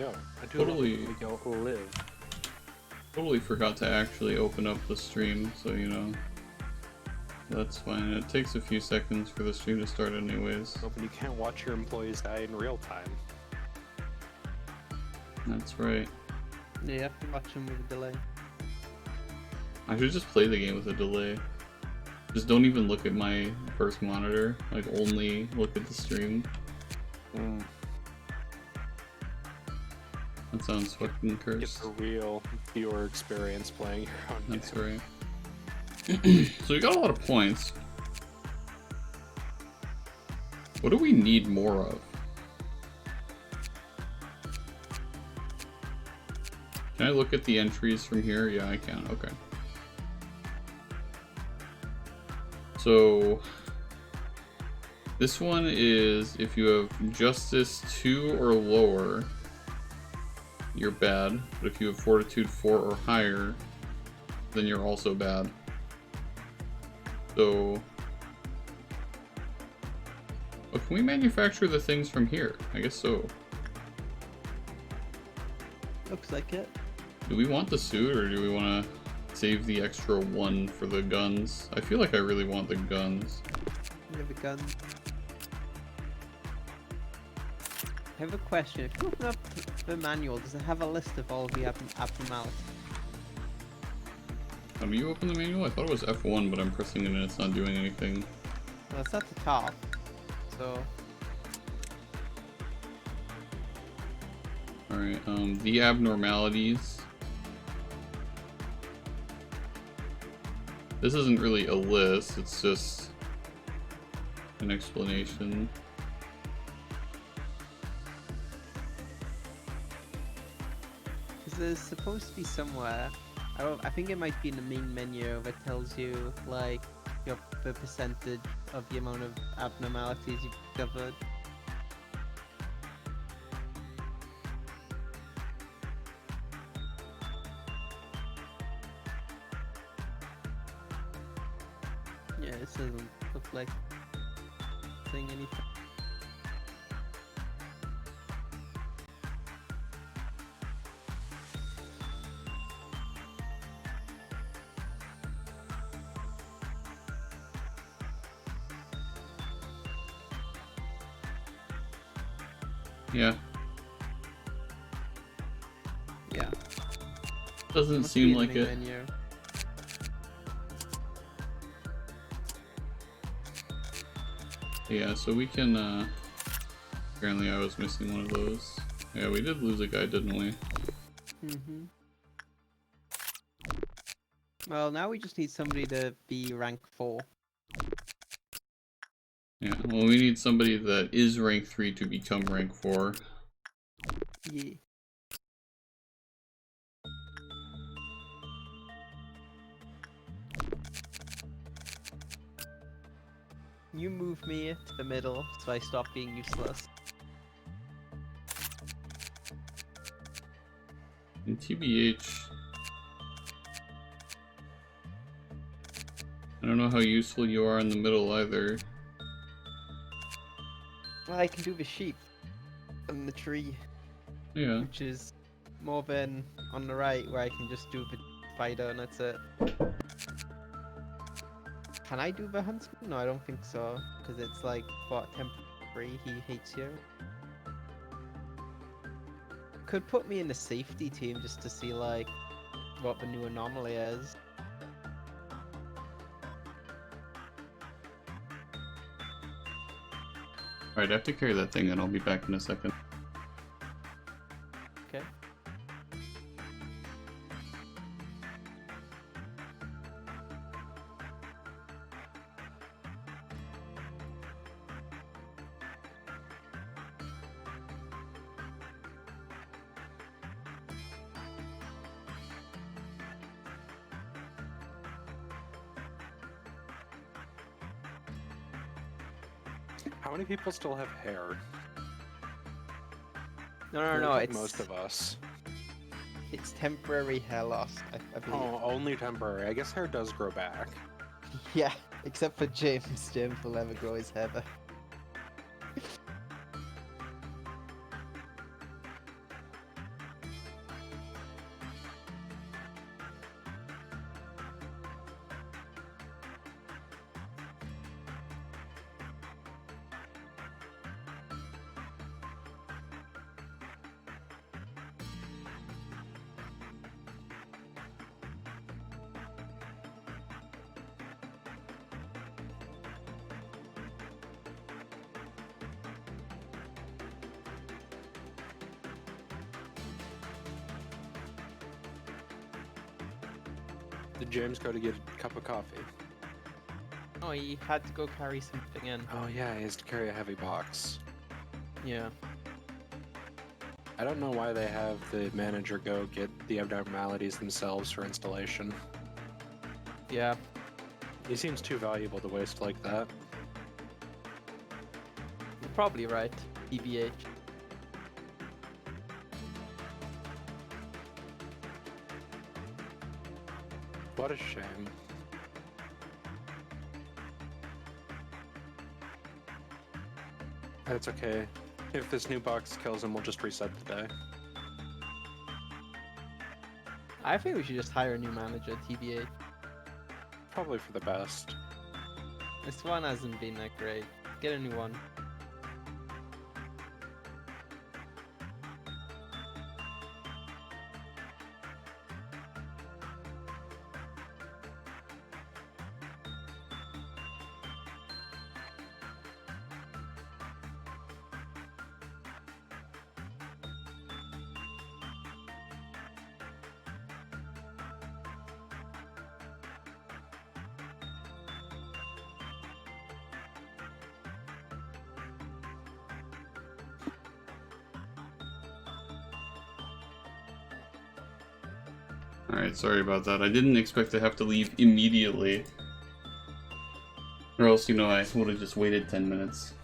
Yeah, I do Totally. love it. We go live. Totally forgot to actually open up the stream, so you know. That's fine. It takes a few seconds for the stream to start anyways. But you can't watch your employees die in real time. That's right. Yeah, you have to watch them with a delay. I should just play the game with a delay. Just don't even look at my first monitor. Like, only look at the stream. That sounds fucking cursed. Get the real viewer experience playing your own game. That's right. So we got a lot of points. What do we need more of? Can I look at the entries from here? Yeah, I can. Okay. So this one is if you have justice 2 or lower, you're bad. But if you have fortitude 4 or higher, then you're also bad. So, well, can we manufacture the things from here? I guess so. Looks like it. Do we want the suit, or do we want to save the extra 1 for the guns? I feel like I really want the guns. You have a gun. I have a question. If you open up the manual, does it have a list of all the abnormalities? Do you open the manual? I thought it was F1, but I'm pressing it and it's not doing anything. Well, it's at the top, so... Alright, the abnormalities. This isn't really a list, it's just an explanation. Because there's supposed to be somewhere, I think it might be in the main menu that tells you, like, the percentage of the amount of abnormalities you've discovered. Yeah, this doesn't look like saying anything. Yeah. Yeah. Doesn't Must be seem in the like main it. menu. Yeah, so we can, apparently I was missing one of those. Yeah, we did lose a guy, didn't we? Mm-hmm. Well, now we just need somebody to be rank 4. Yeah, well, we need somebody that is rank 3 to become rank 4. Yeah. You move me to the middle so I stop being useless. And TBH, I don't know how useful you are in the middle either. Well, I can do the sheep and the tree, Yeah. which is more than on the right where I can just do the spider and that's it. Can I do the huntsman? No, I don't think so, because it's like, what, temporary, he hates you. Could put me in the safety team just to see, like, what the new anomaly is. Alright, I have to carry that thing and I'll be back in a second. Okay. How many people still have hair? No, Like it's most of us. It's temporary hair loss, I believe. Oh, only temporary. I guess hair does grow back. Yeah, except for James. James will never grow his hair back. Did James go to get a cup of coffee? Oh, he had to go carry something in. Oh yeah, he has to carry a heavy box. Yeah. I don't know why they have the manager go get the abnormalities themselves for installation. Yeah. He seems too valuable to waste like that. You're probably right. TBH. What a shame. That's okay. If this new box kills him, we'll just reset the day. I think we should just hire a new manager, TBH. Probably for the best. This one hasn't been that great. Get a new one. Alright, sorry about that. I didn't expect to have to leave immediately. Or else, you know, I would have just waited 10 minutes.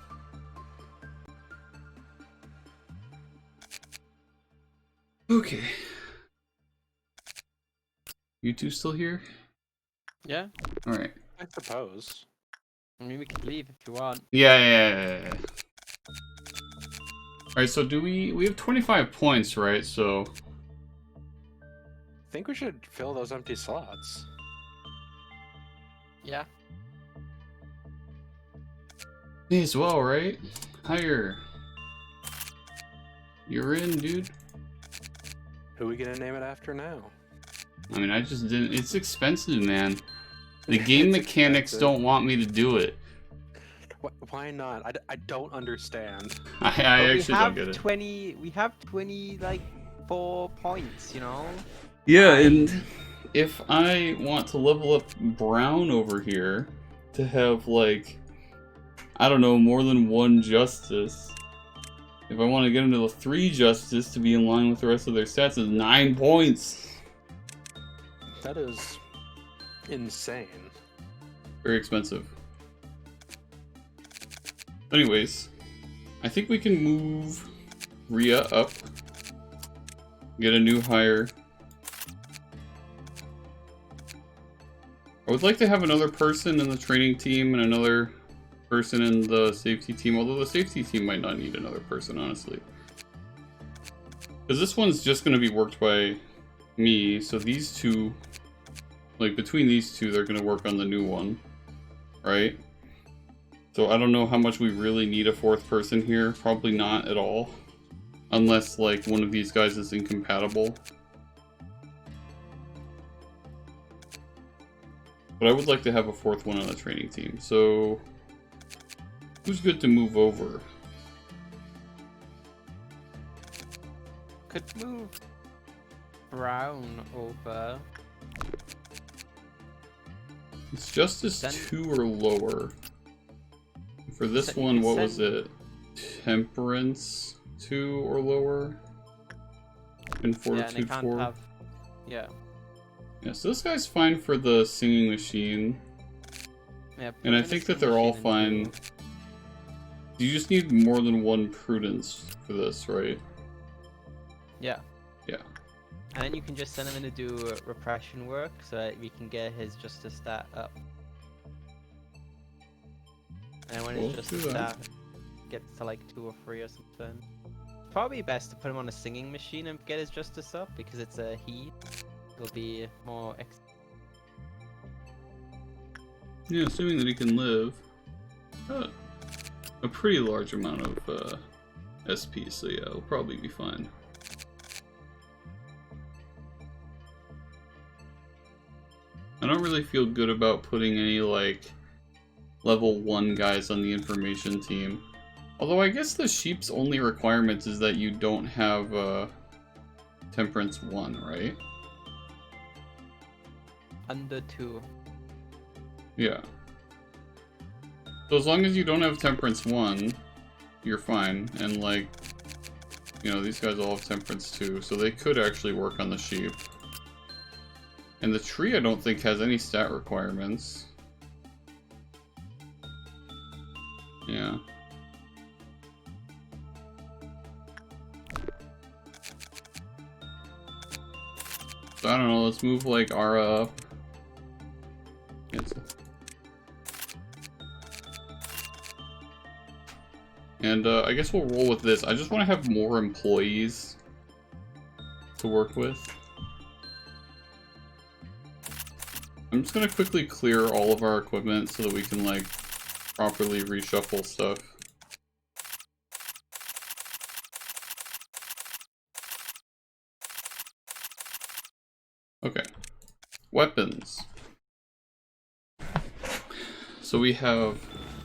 Okay. You two still here? Yeah? Alright. I suppose. I mean, we could leave if you want. Yeah. Alright, so do we have 25 points, right? So I think we should fill those empty slots. Yeah. may as well, right? Hire. You're in, dude. Who are we gonna name it after now? I mean, I just didn't. It's expensive, man. The game It's mechanics expensive. don't want me to do it. Why not? I don't understand. I But actually don't get it. we have 20, like, 4 points, you know? Yeah, and if I want to level up Brown over here to have, like, I don't know, more than 1 justice. If I want to get him to the 3 justice to be in line with the rest of their stats, is 9 points. That is insane. Very expensive. Anyways, I think we can move Rhea up. Get a new hire. I would like to have another person in the training team and another person in the safety team, although the safety team might not need another person, honestly. Because this one's just going to be worked by me, so these two, like between these two, they're going to work on the new one, right? So I don't know how much we really need a 4th person here, probably not at all. Unless, like, one of these guys is incompatible. But I would like to have a 4th one on the training team, so who's good to move over? Could move Brown over. It's Justice Then- 2 or lower. For this So you one, can what was send- it? Temperance 2 or lower? And Yeah, and they Fortitude can't 4? have... Yeah. Yeah, so this guy's fine for the singing machine. Yeah, And I put in a think that singing they're all machine fine. and do- You just need more than 1 prudence for this, right? Yeah. Yeah. And then you can just send him in to do repression work so that we can get his justice stat up. And when his We'll justice do that. stat gets to like 2 or 3 or something. Probably best to put him on a singing machine and get his justice up because it's a he. It'll be more Yeah, assuming that he can live. A pretty large amount of SP, so yeah, it'll probably be fine. I don't really feel good about putting any, like, level 1 guys on the information team. Although I guess the sheep's only requirement is that you don't have Temperance 1, right? under 2. Yeah. So as long as you don't have Temperance 1, you're fine. And like, you know, these guys all have Temperance 2, so they could actually work on the sheep. And the tree I don't think has any stat requirements. Yeah. So I don't know, let's move like Ara up. Cancel. And I guess we'll roll with this. I just want to have more employees to work with. I'm just gonna quickly clear all of our equipment so that we can like properly reshuffle stuff. Okay. Weapons. So we have,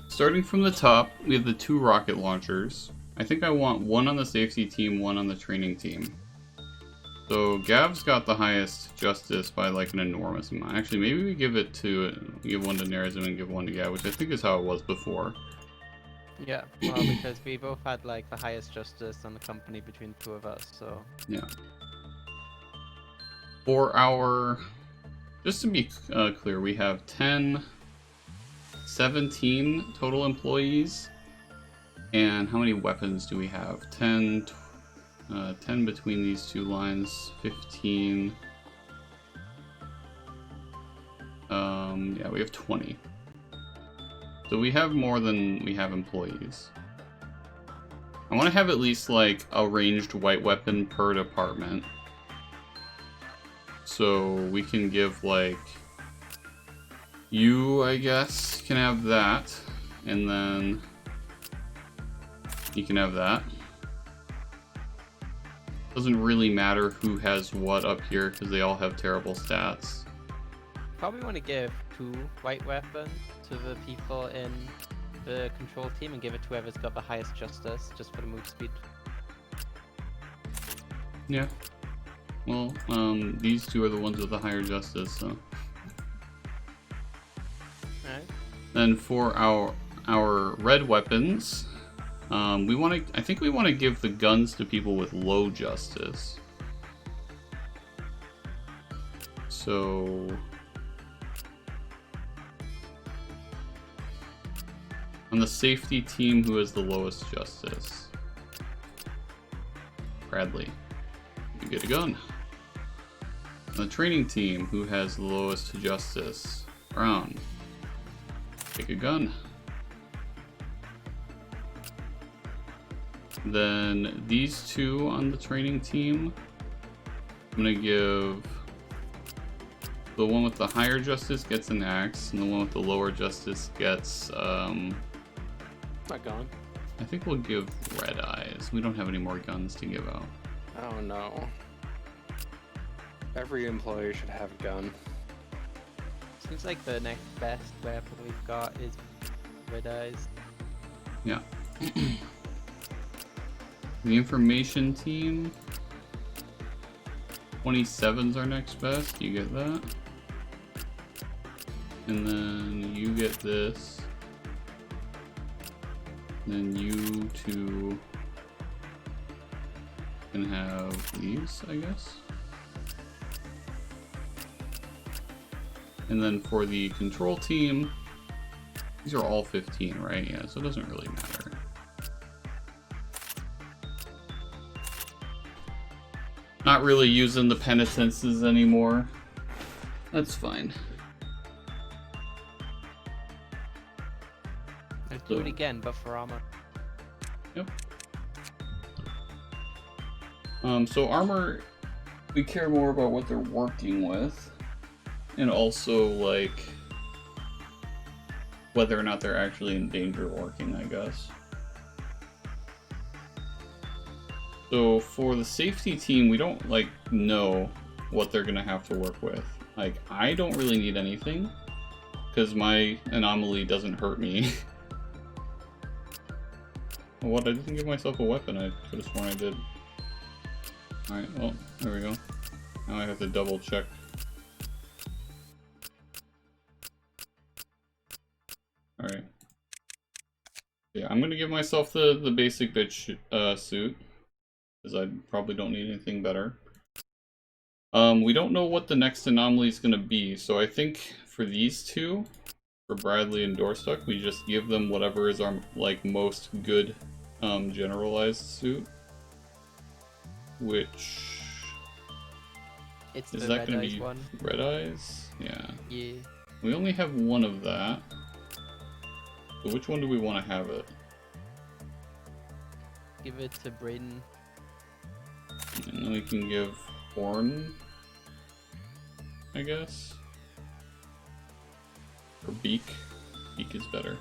starting from the top, we have the 2 rocket launchers. I think I want 1 on the safety team, 1 on the training team. So Gav's got the highest justice by like an enormous amount. Actually, maybe we give it to, give 1 to Nerazim and give 1 to Gav, which I think is how it was before. Yeah, well, because we both had like the highest justice on the company between the 2 of us, so. Yeah. For our, just to be clear, we have 17 total employees. And how many weapons do we have? 10 between these 2 lines, 15. Yeah, we have 20. So we have more than we have employees. I want to have at least like a ranged white weapon per department. So we can give like, you, I guess, can have that. And then you can have that. Doesn't really matter who has what up here because they all have terrible stats. Probably want to give 2 white weapons to the people in the control team and give it to whoever's got the highest justice, just for the move speed. Yeah. Well, these 2 are the ones with the higher justice, so. Alright. Then for our red weapons, we want to. I think we want to give the guns to people with low justice. So on the safety team, who has the lowest justice? Bradley, you get a gun. On the training team, who has the lowest justice? Brown, take a gun. Then these 2 on the training team, I'm gonna give the one with the higher justice gets an axe, and the one with the lower justice gets Not gone. I think we'll give red eyes. We don't have any more guns to give out. Oh no. Every employee should have a gun. Seems like the next best weapon we've got is red eyes. Yeah. The information team, 27's our next best. You get that. And then you get this. And then you 2 can have these, I guess. And then for the control team, these are all 15, right? Yeah, so it doesn't really matter. Not really using the penitences anymore. That's fine. Let's do it again, but for armor. Yep. So armor, we care more about what they're working with, and also like whether or not they're actually in danger of working, I guess. So for the safety team, we don't like know what they're gonna have to work with. Like, I don't really need anything because my anomaly doesn't hurt me. What? I didn't give myself a weapon. I could have sworn I did. Alright, well, there we go. Now I have to double check. I'm gonna give myself the basic bitch suit, because I probably don't need anything better. We don't know what the next anomaly is gonna be, so I think for these two, for Bradley and Dorstuck, we just give them whatever is our like most good generalized suit. Which It's is the that red gonna eyes be one. red eyes? Yeah. Yeah. We only have one of that. So which one do we want to have it? Give it to Braden. And then we can give Horn, I guess. Or Beak. Beak is better.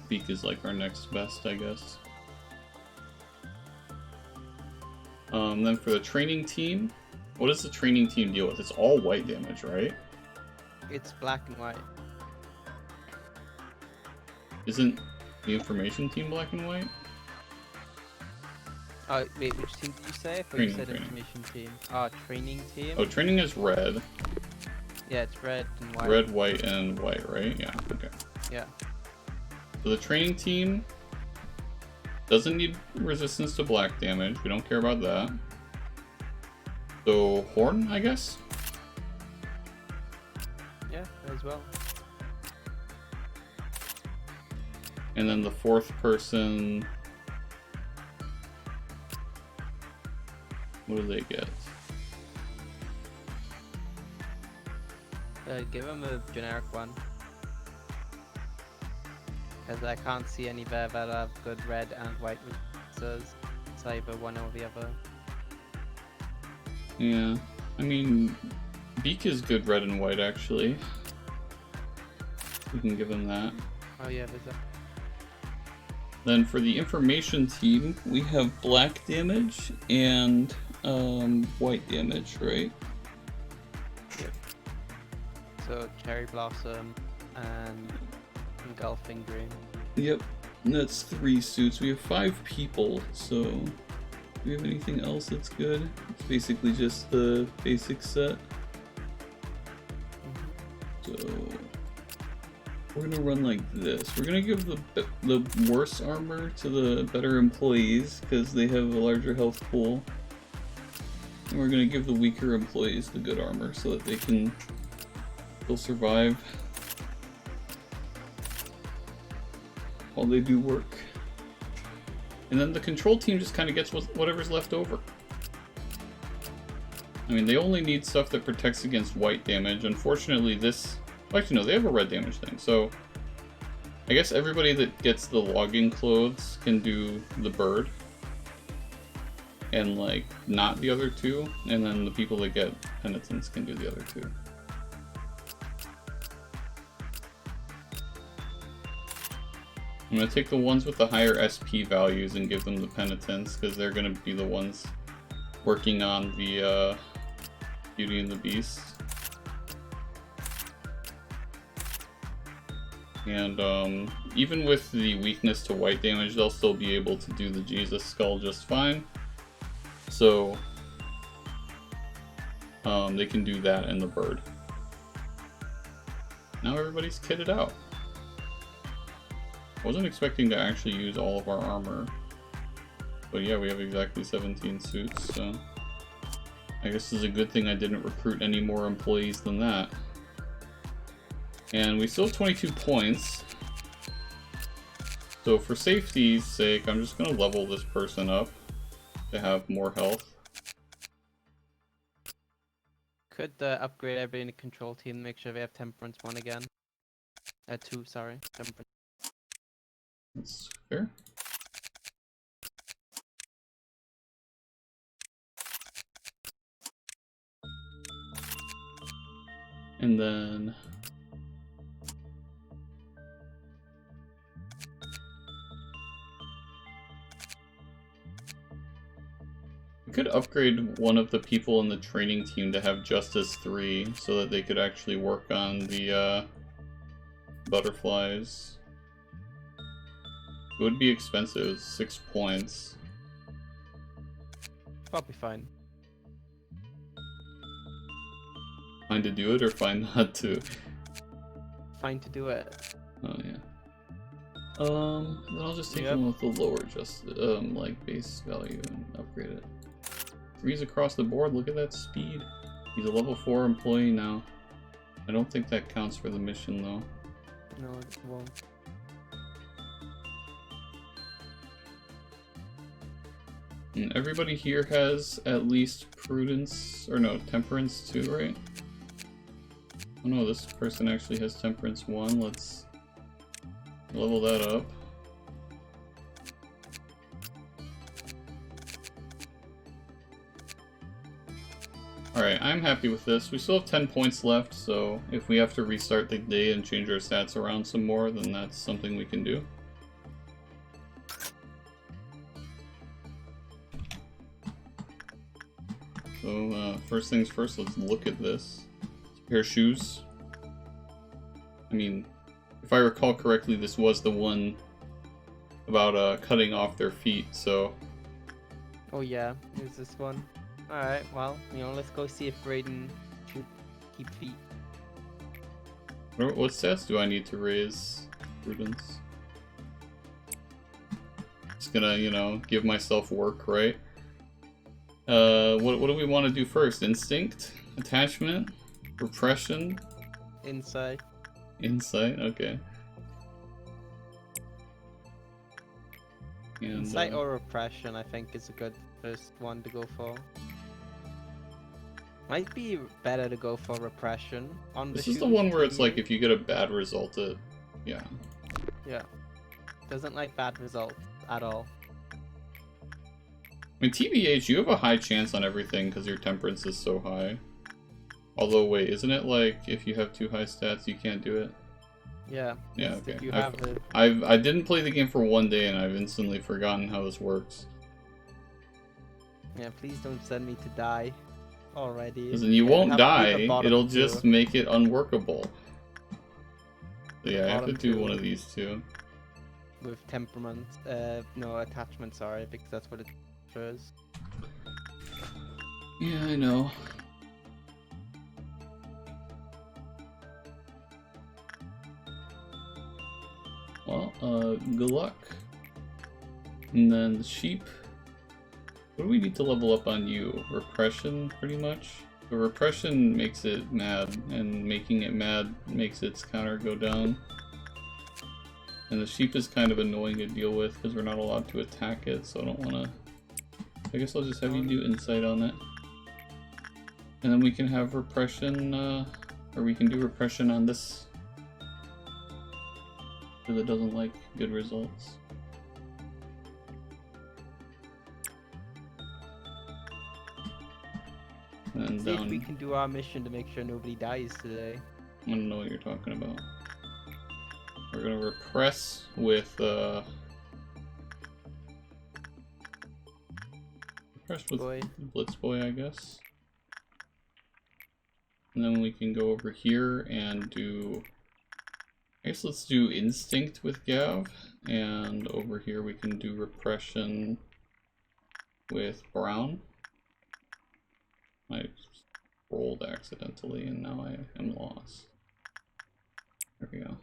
Beak is like our next best, I guess. Then for the training team, what does the training team deal with? It's all white damage, right? It's black and white. Isn't the information team black and white? Oh, wait, which team did you say? I thought you said information team. Oh, training team? Oh, training is red. Yeah, it's red and white. Red, white, and white, right? Yeah, okay. Yeah. So the training team doesn't need resistance to black damage. We don't care about that. So, Horn, I guess? Yeah, as well. And then the fourth person... What do they get? Give him a generic one. Because I can't see any there that have good red and white resistances. It's either one or the other. Yeah, I mean, Beak is good red and white, actually. We can give him that. Oh yeah, there's that. Then for the information team, we have black damage and white damage, right? Yep. So Cherry Blossom and Engulfing Green. Yep, and that's 3 suits. We have 5 people, so do we have anything else that's good? It's basically just the basic set. So we're gonna run like this. We're gonna give the worse armor to the better employees because they have a larger health pool. And we're gonna give the weaker employees the good armor so that they can still survive while they do work. And then the control team just kind of gets whatever's left over. I mean, they only need stuff that protects against white damage. Unfortunately, this... Well, actually, no, they have a red damage thing. So, I guess everybody that gets the logging clothes can do the bird. And, like, not the other two. And then the people that get penitence can do the other two. I'm going to take the ones with the higher SP values and give them the penitence, because they're going to be the ones working on the Beauty and the Beast. And even with the weakness to white damage, they'll still be able to do the Jesus Skull just fine. So they can do that and the bird. Now everybody's kitted out. Wasn't expecting to actually use all of our armor. But yeah, we have exactly 17 suits, so I guess it's a good thing I didn't recruit any more employees than that. And we still have 22 points. So for safety's sake, I'm just going to level this person up to have more health. Could upgrade everybody in the control team, make sure they have Temperance 1 again. 2, sorry. Temperance. That's fair. And then we could upgrade one of the people in the training team to have Justice 3 so that they could actually work on the butterflies. It would be expensive, 6 points. Probably fine. Fine to do it or fine not to? fine to do it. Oh yeah. Then I'll just take him with the lower like base value and upgrade it. Threes across the board. Look at that speed. He's a level 4 employee now. I don't think that counts for the mission though. No, it won't. And everybody here has at least prudence, or no, temperance too, right? Oh no, this person actually has temperance 1. Let's level that up. Alright, I'm happy with this. We still have 10 points left, so if we have to restart the day and change our stats around some more, then that's something we can do. So, first things first, let's look at this. It's a pair of shoes. I mean, if I recall correctly, this was the one about cutting off their feet, so... Oh yeah, here's this one. Alright, well, let's go see if Brayden should keep feet. What stats do I need to raise? Prudence. Just gonna, give myself work, right? What do we want to do first? Instinct? Attachment? Repression? Insight. Insight, okay. And, Insight or repression, I think, is a good first one to go for. Might be better to go for repression on the this is the one where it's like if you get a bad result, yeah. Yeah. Doesn't like bad results at all. I mean, TBH, you have a high chance on everything because your temperance is so high. Although, wait, isn't it like if you have too high stats, you can't do it? Yeah. Yeah, okay. You have I didn't play the game for one day and I've instantly forgotten how this works. Yeah, please don't send me to die already. Listen, you won't die, it'll just make it unworkable. So yeah, I have to do one of these two. With temperament, no, attachment, sorry, because that's what it shows. Yeah, I know. Well, good luck. And then the sheep. What do we need to level up on you? Repression, pretty much? The repression makes it mad, and making it mad makes its counter go down. And the sheep is kind of annoying to deal with because we're not allowed to attack it, so I don't want to... I guess I'll just have you do insight on it. And then we can have repression, or we can do repression on this. Because it doesn't like good results. And see if we can do our mission to make sure nobody dies today. I don't know what you're talking about. We're gonna repress with Blitz Boy, I guess. And then we can go over here and do... I guess let's do Instinct with Gav. And over here we can do Repression with Brown. I rolled accidentally and now I am lost. There we go.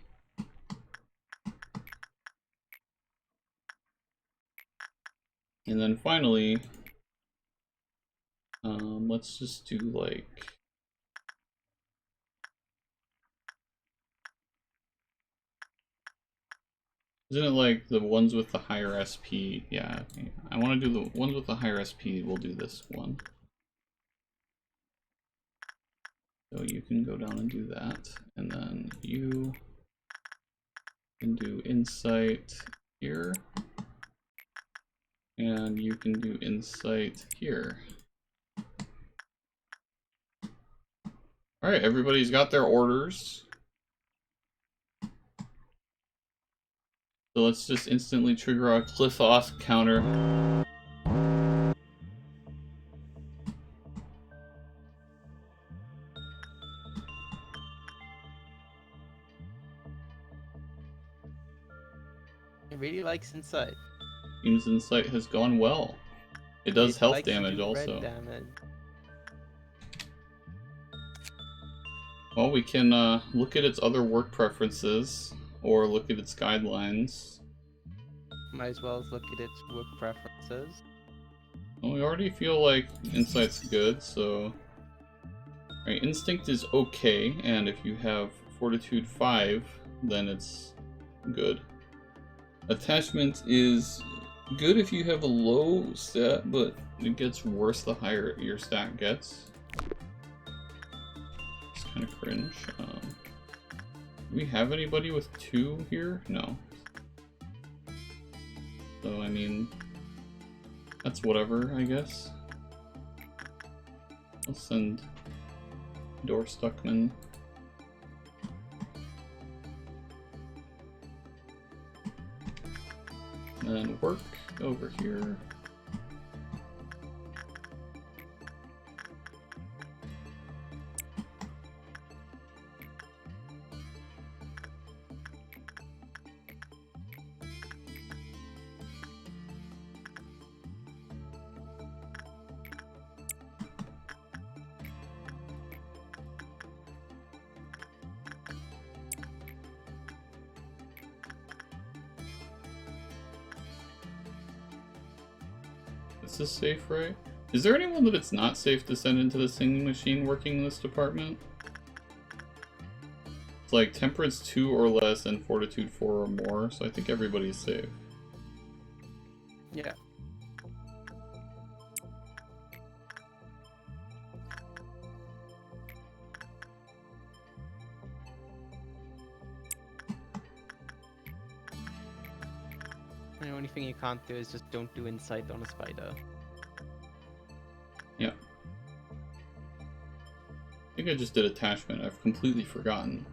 And then finally, let's just do like... Isn't it like the ones with the higher SP? Yeah, I want to do the ones with the higher SP. We'll do this one. So you can go down and do that. And then you can do Insight here. And you can do Insight here. Alright, everybody's got their orders. So let's just instantly trigger our Cliff-Off counter. It really likes Insight. Seems Insight has gone well. It does health damage also. Damage. Well, we can look at its other work preferences, or look at its guidelines. Might as well look at its work preferences. Well, we already feel like insight's good, so... Alright, instinct is okay, and if you have fortitude 5, then it's good. Attachment is good if you have a low stat, but it gets worse the higher your stat gets. It's kind of cringe. Do we have anybody with 2 here? No. So, I mean, that's whatever, I guess. I'll send Door Stuckman. And work over here. Is this safe, right? Is there anyone that it's not safe to send into the singing machine working in this department? It's like temperance 2 or less and fortitude 4 or more, so I think everybody's safe. Yeah. The only thing you can't do is just don't do insight on a spider. Yeah. I think I just did attachment. I've completely forgotten.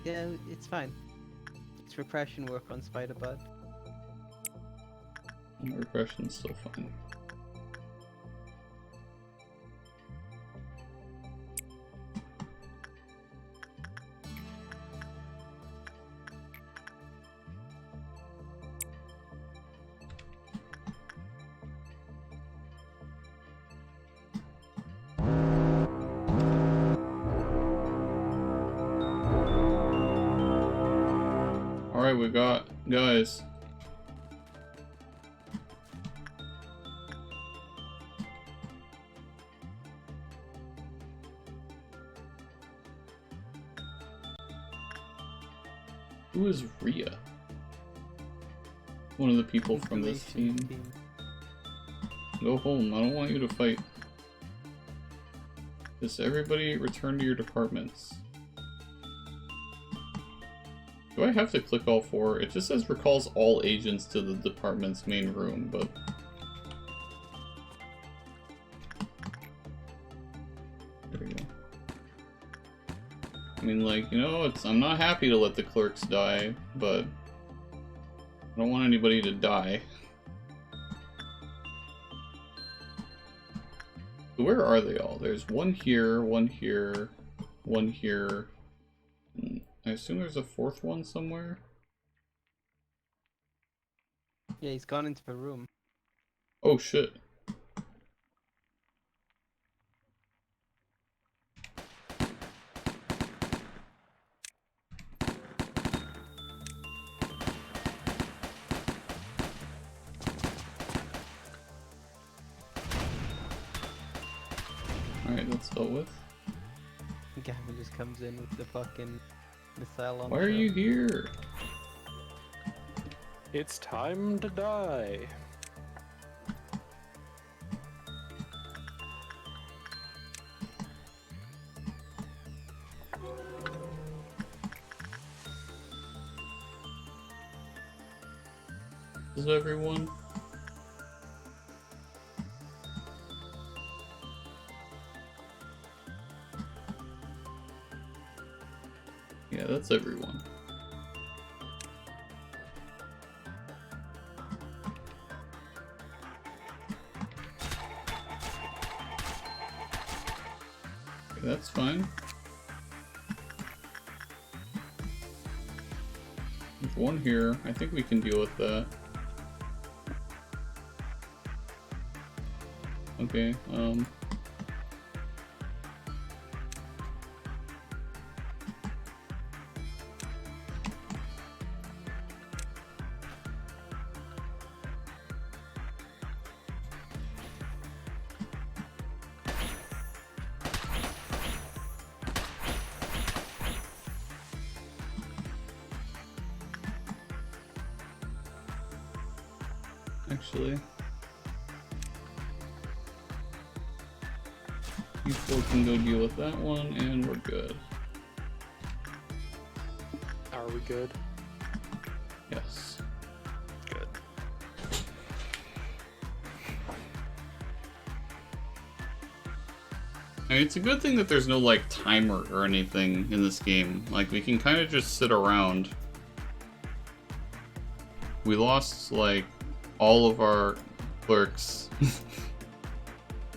Yeah, it's fine. It's repression work on spider bud. Repression's still fine. Alright, we got guys. Who is Rhea? One of the people from this team. Go home, I don't want you to fight. Just everybody return to your departments. Do I have to click all 4? It just says recalls all agents to the department's main room, but... There we go. I mean, like, you know, I'm not happy to let the clerks die, but... I don't want anybody to die. So where are they all? There's one here, one here, one here... I assume there's a 4th one somewhere? Yeah, he's gone into the room. Oh shit. Alright, that's dealt with. Gavin just comes in with the fucking missile launcher. Why are you here? It's time to die. Is everyone? Yeah, that's everyone. Okay, that's fine. There's one here. I think we can deal with that. actually. You four can go deal with that one, and we're good. Are we good? Yes. Good. I mean, it's a good thing that there's no, like, timer or anything in this game. Like, we can kind of just sit around. We lost, like, all of our clerks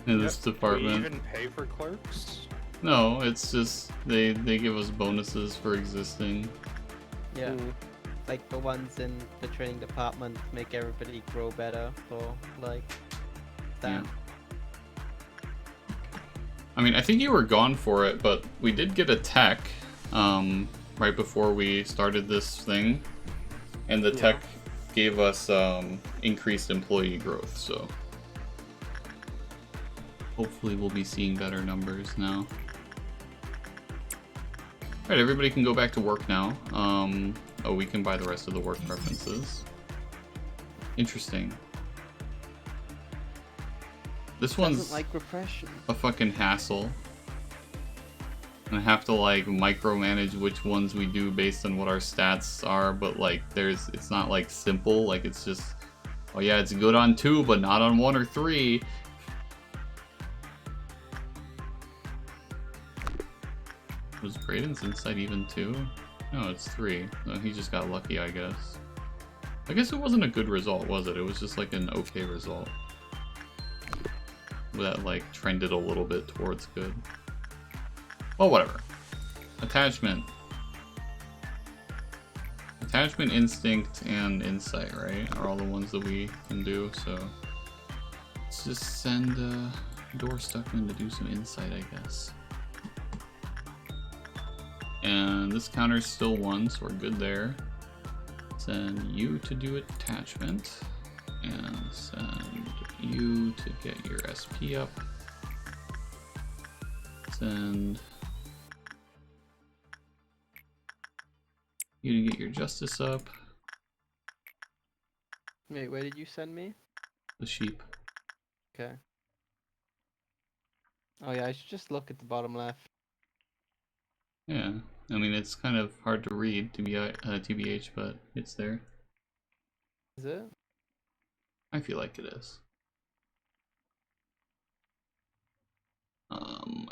in this department. Do we even pay for clerks? No, it's just they give us bonuses for existing. Yeah. Mm. Like the ones in the training department make everybody grow better for like that. Yeah. I mean, I think you were gone for it, but we did get a tech right before we started this thing, and the tech gave us increased employee growth, so hopefully we'll be seeing better numbers now. Alright, everybody can go back to work now. Oh, we can buy the rest of the work preferences. Interesting. This one's Doesn't like repression. a fucking hassle. And I have to like micromanage which ones we do based on what our stats are, but like it's not like simple, like it's just, oh yeah, it's good on 2 but not on 1 or 3. Was Brayden's insight even 2? No, it's 3. No, he just got lucky, I guess. I guess it wasn't a good result, was it? It was just like an okay result. That like trended a little bit towards good. Well, whatever. Attachment. Attachment, instinct, and insight, right? Are all the ones that we can do, so let's just send Door Stuckman to do some insight, I guess. And this counter's still 1, so we're good there. Send you to do attachment. And send you to get your SP up. Send you to get your justice up. Wait, where did you send me? The sheep. Okay. Oh yeah, I should just look at the bottom left. Yeah, I mean it's kind of hard to read, TBH, but it's there. Is it? I feel like it is.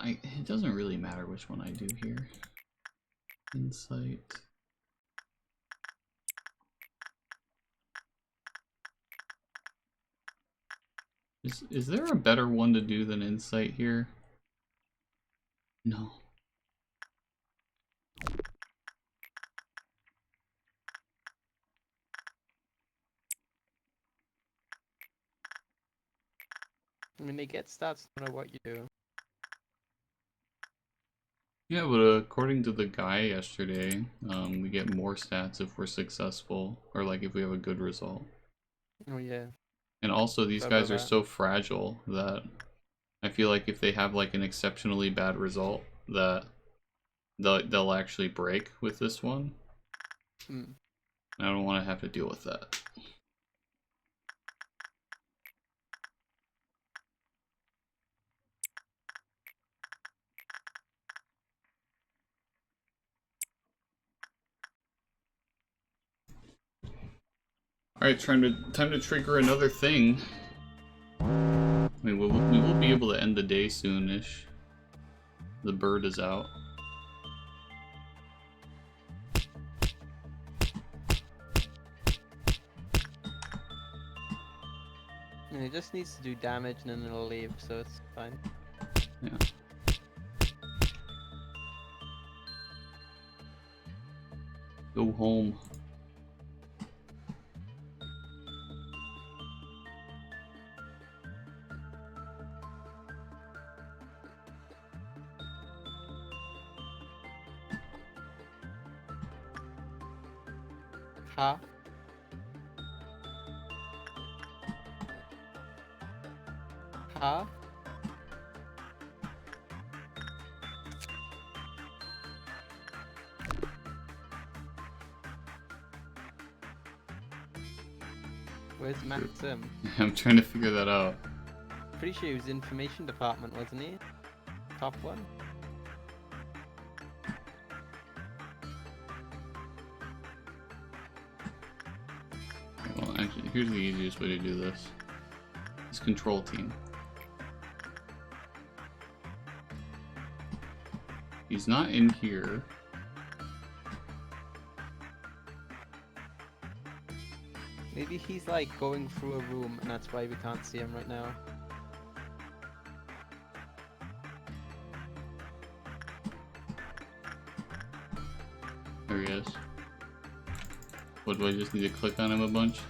It doesn't really matter which one I do here. Insight. Is there a better one to do than insight here? No. I mean, they get stats no matter what you do. Yeah, but according to the guy yesterday, we get more stats if we're successful, or like if we have a good result. Oh yeah. And also, these guys are so fragile that I feel like if they have like an exceptionally bad result, that they'll actually break with this one. Hmm. I don't want to have to deal with that. Alright, time to trigger another thing. I mean, we will be able to end the day soon-ish. The bird is out. And it just needs to do damage and then it'll leave, so it's fine. Yeah. Go home. Ha. Ha. Where's Maxim? I'm trying to figure that out. Pretty sure he was information department, wasn't he? Top one. Well, actually, here's the easiest way to do this. It's control team. He's not in here. Maybe he's like going through a room and that's why we can't see him right now. There he is. What, do I just need to click on him a bunch?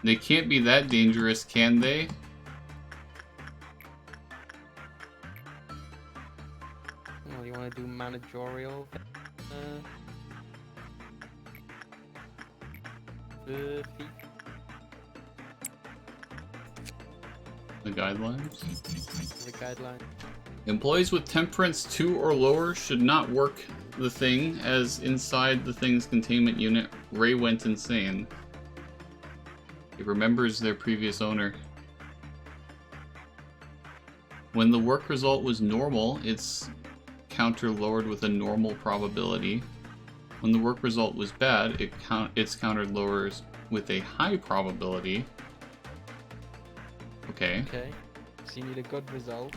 They can't be that dangerous, can they? Oh, you want to do managerial? Feet? The guidelines? The guideline. Employees with temperance 2 or lower should not work the thing, as inside the thing's containment unit, Ray went insane. He remembers their previous owner. When the work result was normal, its counter lowered with a normal probability. When the work result was bad, its counter lowers with a high probability. Okay. Okay. So you need a good result.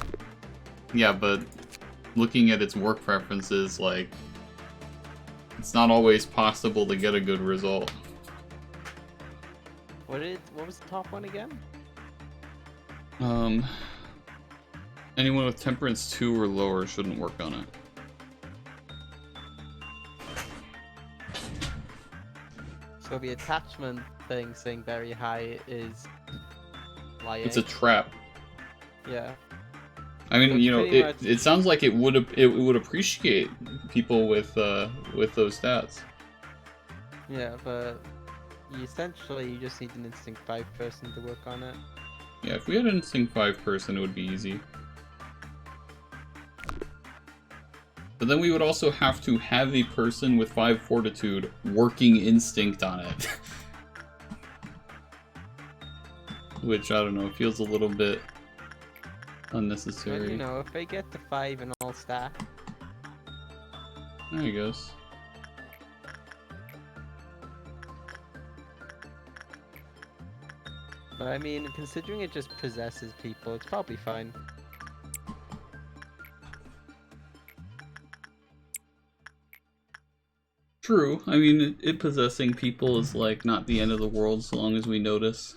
Yeah, but looking at its work preferences, like, it's not always possible to get a good result. What was the top one again? Anyone with temperance 2 or lower shouldn't work on it. So the attachment thing saying very high is lying. It's a trap. Yeah. I mean, So you know, pretty much- it sounds like it would appreciate people with those stats. Yeah, but you just need an instinct 5 person to work on it. Yeah, if we had an instinct 5 person, it would be easy. But then we would also have to have a person with 5 fortitude working instinct on it. Which, I don't know, feels a little bit unnecessary. But, you know, if they get to 5 and all stack, There he goes. but I mean, considering it just possesses people, it's probably fine. True. I mean, it possessing people is, like, not the end of the world so long as we notice.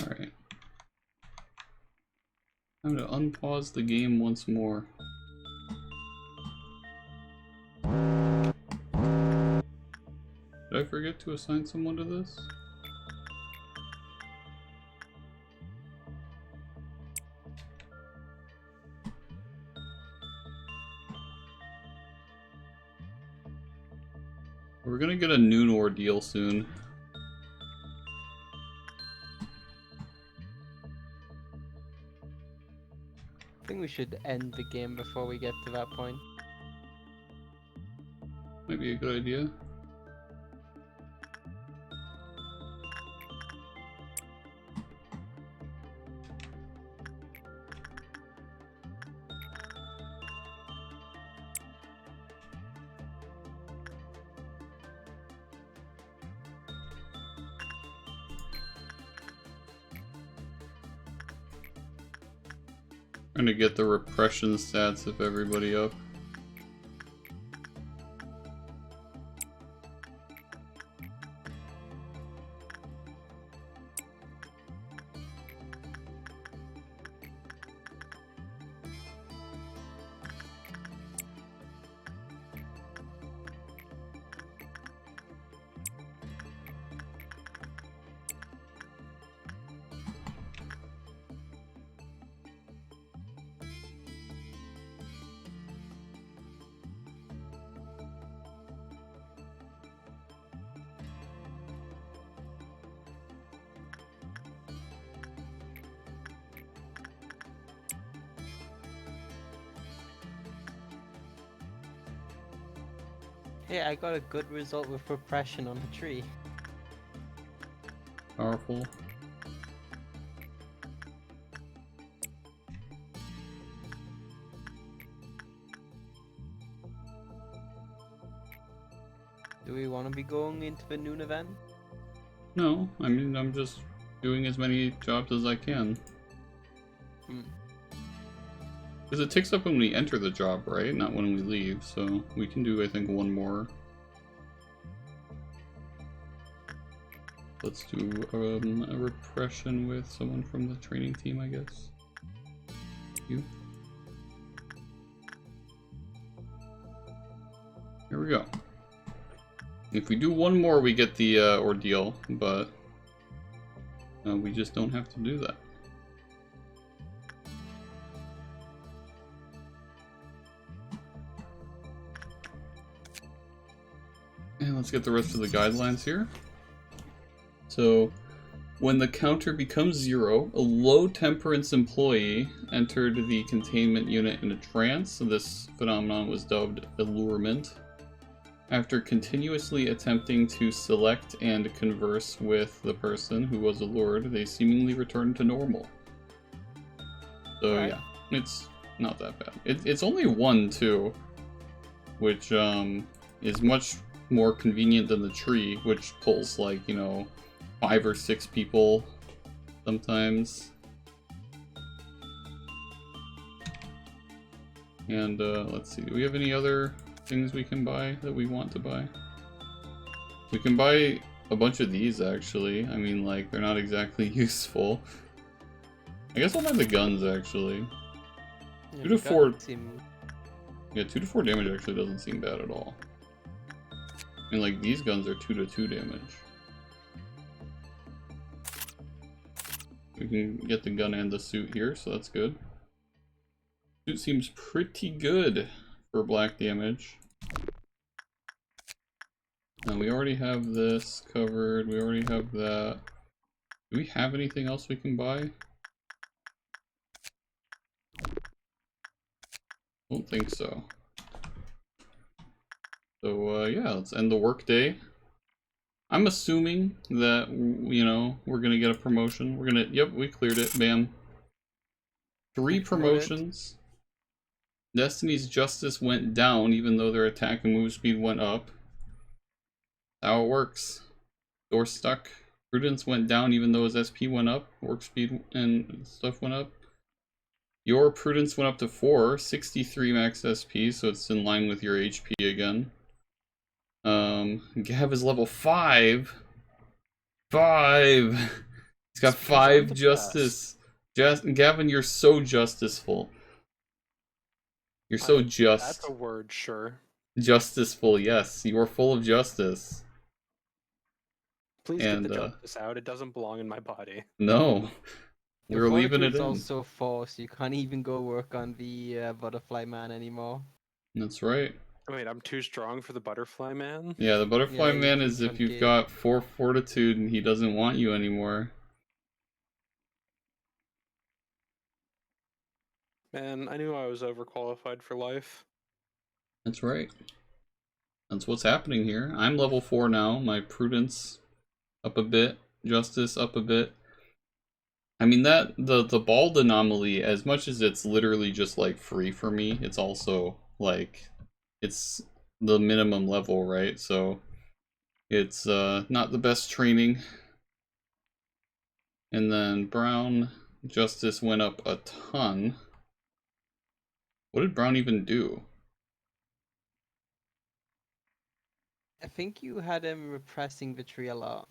Alright. I'm gonna unpause the game once more. Did I forget to assign someone to this? We're gonna get a noon ordeal soon. I think we should end the game before we get to that point. Might be a good idea. Trying to get the repression stats of everybody up. Hey, I got a good result with repression on the tree. Powerful. Do we want to be going into the noon event? No, I mean, I'm just doing as many jobs as I can. Because it takes up when we enter the job, right? Not when we leave, so we can do, I think, one more. Let's do a repression with someone from the training team, I guess. You. Here we go. If we do one more, we get the ordeal, but we just don't have to do that. And let's get the rest of the guidelines here. So, when the counter becomes 0, a low temperance employee entered the containment unit in a trance. So this phenomenon was dubbed allurement. After continuously attempting to select and converse with the person who was allured, they seemingly returned to normal. So yeah, it's not that bad. It's only 1 too, which is much more convenient than the tree, which pulls like, you know, 5 or 6 people sometimes. And let's see, do we have any other things we can buy that we want to buy? We can buy a bunch of these actually. I mean, like, they're not exactly useful. I guess I'll buy the guns actually. Yeah, 2 to 4. Seem... Yeah, 2 to 4 damage actually doesn't seem bad at all. I mean, like, these guns are 2 to 2 damage. We can get the gun and the suit here, so that's good. Suit seems pretty good for black damage. And we already have this covered, we already have that. Do we have anything else we can buy? Don't think so. So yeah, let's end the workday. I'm assuming that, you know, we're gonna get a promotion. We're gonna, yep, we cleared it, bam. 3 promotions. Destiny's Justice went down even though their attack and move speed went up. How it works. Door stuck. Prudence went down even though his SP went up. Work speed and stuff went up. Your Prudence went up to 4, 63 max SP, so it's in line with your HP again. Gav is level 5. 5! He's got 5 justice. Gavin, you're so justiceful. You're so just. That's a word, sure. Justiceful, yes. You are full of justice. Please get the justice out. It doesn't belong in my body. No. We're leaving it in. It's also 4, so you can't even go work on the Butterfly Man anymore. That's right. Wait, I'm too strong for the Butterfly Man? Yeah, the Butterfly Man is if you've got 4 fortitude and he doesn't want you anymore. Man, I knew I was overqualified for life. That's right. That's what's happening here. I'm level 4 now. My Prudence up a bit. Justice up a bit. I mean, that the bald anomaly, as much as it's literally just like free for me, it's also like it's the minimum level, right? So it's not the best training. And then Brown Justice went up a ton. What did Brown even do? I think you had him repressing the tree a lot.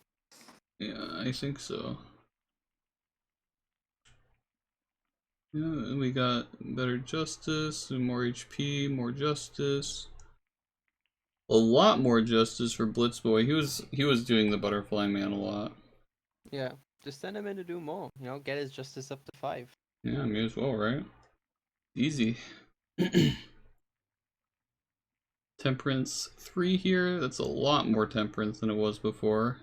Yeah, I think so. Yeah, we got better justice, more HP, more justice. A lot more justice for Blitzboy. He was doing the Butterfly Man a lot. Yeah, just send him in to do more. You know, get his justice up to 5. Yeah, may as well, right? Easy. Temperance 3 here. That's a lot more temperance than it was before.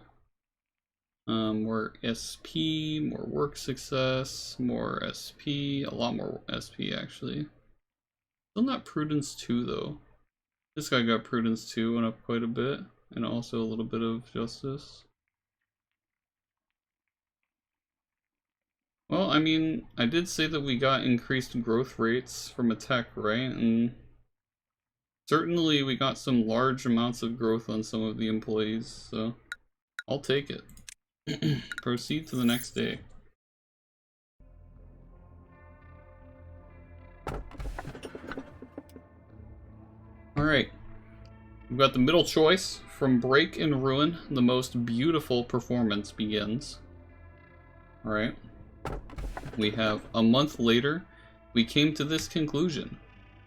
More SP, more work success, more SP, a lot more SP actually. Still not Prudence 2 though. This guy got prudence too, went up quite a bit, and also a little bit of justice. Well, I mean, I did say that we got increased growth rates from a tech, right? And certainly we got some large amounts of growth on some of the employees, so I'll take it. Proceed to the next day. Alright. We've got the middle choice. From Break and Ruin, the most beautiful performance begins. Alright. We have a month later, we came to this conclusion.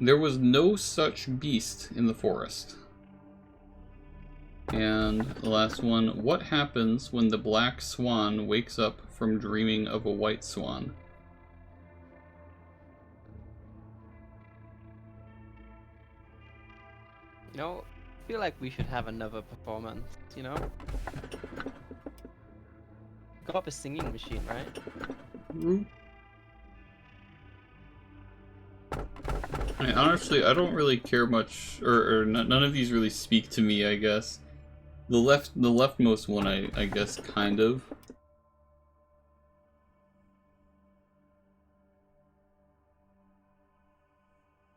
There was no such beast in the forest. And the last one, what happens when the black swan wakes up from dreaming of a white swan? You know, I feel like we should have another performance, you know? Got up a singing machine, right? I mean, honestly, I don't really care much, or none of these really speak to me, I guess. The leftmost one, I guess, kind of.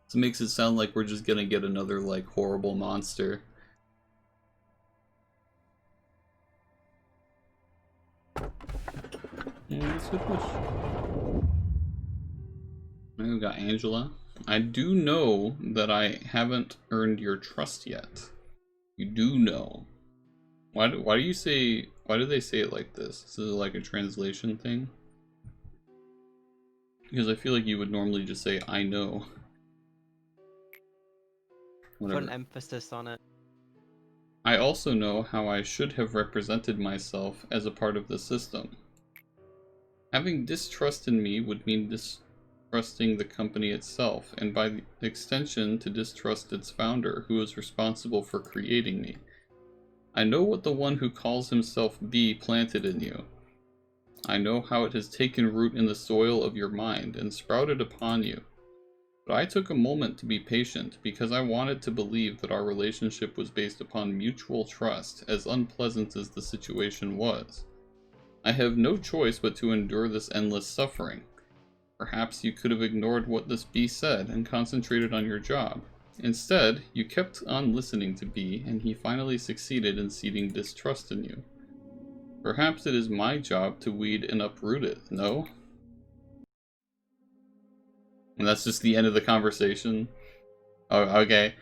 This makes it sound like we're just gonna get another, like, horrible monster. Yeah, that's a good question. We've got Angela. I do know that I haven't earned your trust yet. You do know. Why do they say it like this? Is it like a translation thing? Because I feel like you would normally just say, I know. Whatever. Put an emphasis on it. I also know how I should have represented myself as a part of the system. Having distrust in me would mean distrusting the company itself, and by extension to distrust its founder, who is responsible for creating me. I know what the one who calls himself B planted in you. I know how it has taken root in the soil of your mind and sprouted upon you. But I took a moment to be patient because I wanted to believe that our relationship was based upon mutual trust, as unpleasant as the situation was. I have no choice but to endure this endless suffering. Perhaps you could have ignored what this B said and concentrated on your job. Instead, you kept on listening to B, and he finally succeeded in seeding distrust in you. Perhaps it is my job to weed and uproot it, no? And that's just the end of the conversation. Oh, okay.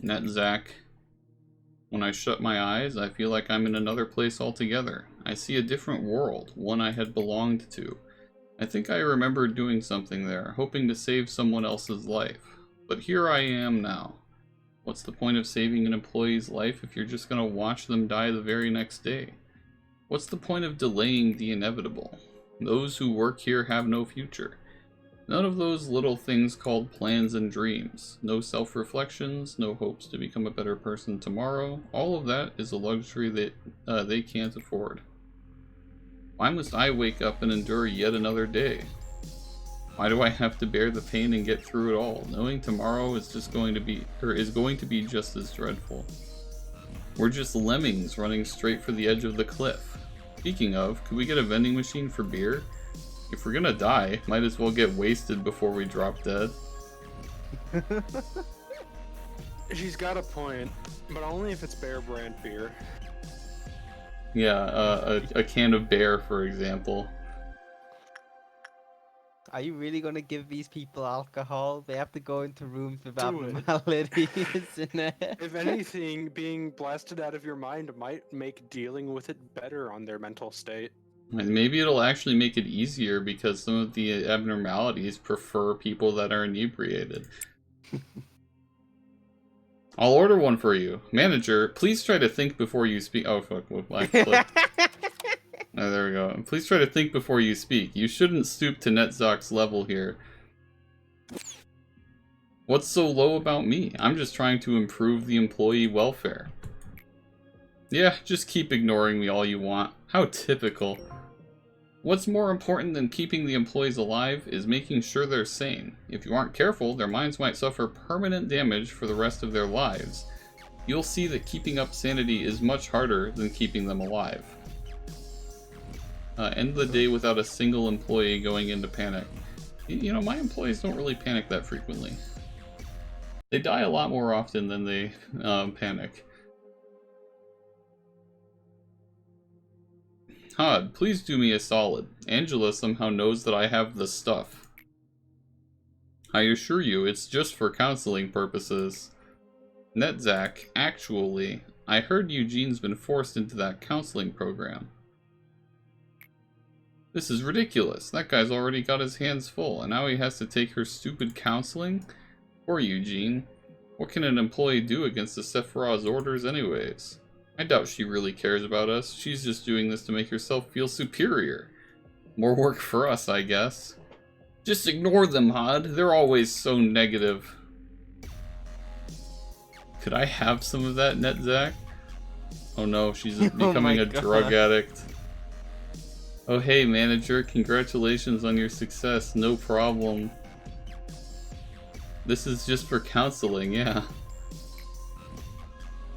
Net Zach. When I shut my eyes, I feel like I'm in another place altogether. I see a different world, one I had belonged to. I think I remember doing something there, hoping to save someone else's life. But here I am now. What's the point of saving an employee's life if you're just gonna watch them die the very next day? What's the point of delaying the inevitable? Those who work here have no future. None of those little things called plans and dreams. No self-reflections, no hopes to become a better person tomorrow. All of that is a luxury that they can't afford. Why must I wake up and endure yet another day? Why do I have to bear the pain and get through it all, knowing tomorrow is going to be just as dreadful? We're just lemmings running straight for the edge of the cliff. Speaking of, could we get a vending machine for beer? If we're gonna die, might as well get wasted before we drop dead. She's got a point, but only if it's Bear brand beer. Yeah, a can of beer, for example. Are you really gonna give these people alcohol? They have to go into rooms with abnormalities in it. If anything, being blasted out of your mind might make dealing with it better on their mental state. And maybe it'll actually make it easier because some of the abnormalities prefer people that are inebriated. I'll order one for you. Manager, please try to think before you speak. Oh, fuck. I clicked. Oh, there we go. Please try to think before you speak. You shouldn't stoop to Netzok's level here. What's so low about me? I'm just trying to improve the employee welfare. Yeah, just keep ignoring me all you want. How typical. What's more important than keeping the employees alive is making sure they're sane. If you aren't careful, their minds might suffer permanent damage for the rest of their lives. You'll see that keeping up sanity is much harder than keeping them alive. End the day without a single employee going into panic. You know, my employees don't really panic that frequently. They die a lot more often than they panic. Hod, please do me a solid. Angela somehow knows that I have the stuff. I assure you, it's just for counseling purposes. Netzak, actually, I heard Eugene's been forced into that counseling program. This is ridiculous. That guy's already got his hands full, and now he has to take her stupid counseling? Poor Eugene. What can an employee do against the Sephiroth's orders anyways? I doubt she really cares about us. She's just doing this to make herself feel superior. More work for us, I guess. Just ignore them, Hod. They're always so negative. Could I have some of that, Netzak? Oh no, she's becoming a drug addict. Oh hey, manager. Congratulations on your success. No problem. This is just for counseling, yeah.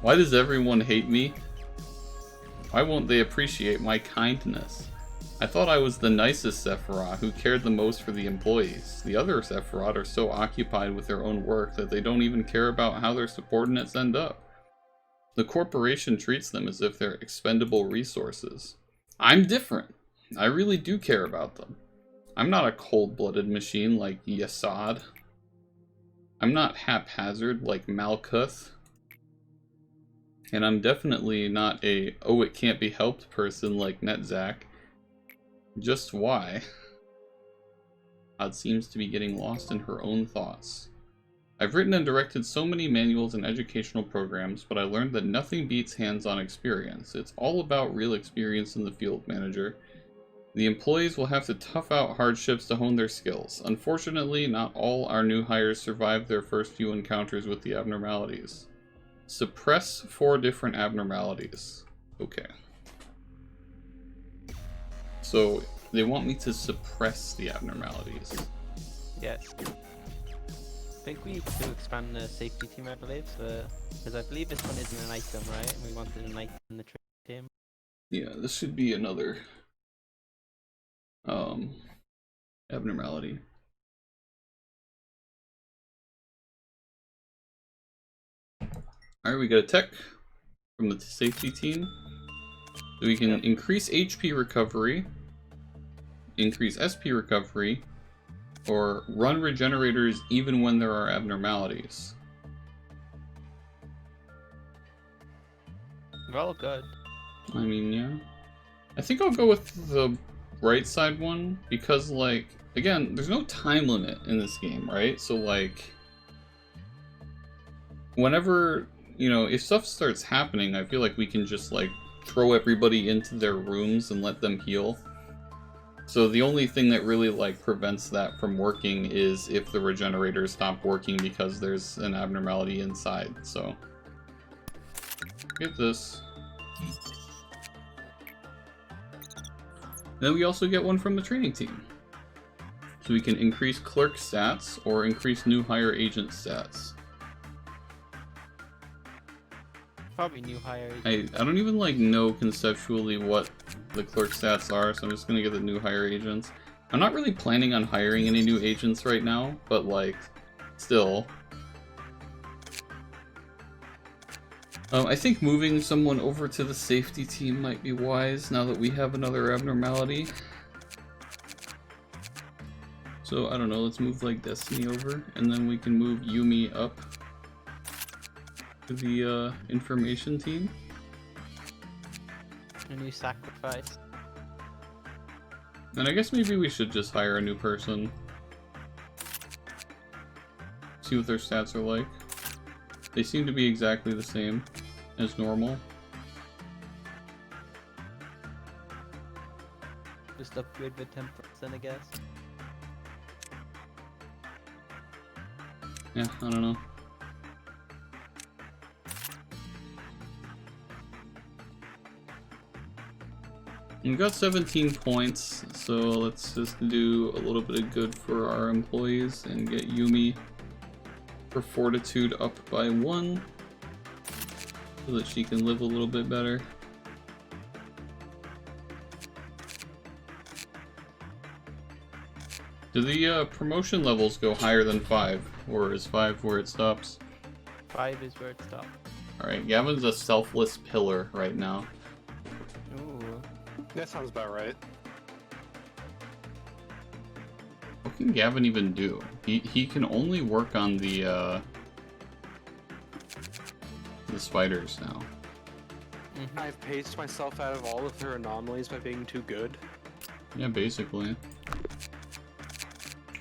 Why does everyone hate me? Why won't they appreciate my kindness? I thought I was the nicest Sephiroth who cared the most for the employees. The other Sephiroth are so occupied with their own work that they don't even care about how their subordinates end up. The corporation treats them as if they're expendable resources. I'm different. I really do care about them. I'm not a cold-blooded machine like Yasad. I'm not haphazard like Malkuth. And I'm definitely not a oh it can't be helped person like Netzak. Just why? Hod seems to be getting lost in her own thoughts. I've written and directed so many manuals and educational programs, but I learned that nothing beats hands-on experience. It's all about real experience in the field, manager. The employees will have to tough out hardships to hone their skills. Unfortunately, not all our new hires survived their first few encounters with the abnormalities. Suppress 4 different abnormalities. Okay. So, they want me to suppress the abnormalities. Yes. I think we need to expand the safety team, I believe, because I believe this one isn't an item, right? And we wanted an item in the training team. Yeah, this should be another abnormality. Alright, we got a tech from the safety team. So we can increase HP recovery, increase SP recovery, or run regenerators even when there are abnormalities. Well, good. I mean, yeah. I think I'll go with the right side one, because, like, again, there's no time limit in this game, right? So, like, whenever, you know, if stuff starts happening, I feel like we can just, like, throw everybody into their rooms and let them heal. So the only thing that really, like, prevents that from working is if the regenerators stop working because there's an abnormality inside, so. Get this. Then we also get one from the training team. So we can increase clerk stats or increase new hire agent stats. Probably new hire. I don't even like know conceptually what the clerk stats are, so I'm just gonna get the new hire agents. I'm not really planning on hiring any new agents right now, but like, still. I think moving someone over to the safety team might be wise now that we have another abnormality. So I don't know, let's move like Destiny over, and then we can move Yumi up to the information team. A new sacrifice. And I guess maybe we should just hire a new person. See what their stats are like. They seem to be exactly the same as normal. Just upgrade with 10%, I guess. Yeah, I don't know. We've got 17 points, so let's just do a little bit of good for our employees and get Yumi her fortitude up by 1 so that she can live a little bit better. Do the promotion levels go higher than 5, or is 5 where it stops? 5 is where it stops. Alright, Gavin's a selfless pillar right now. Ooh. That sounds about right. What can Gavin even do? He can only work on the spiders now. I've paced myself out of all of their anomalies by being too good. Yeah, basically.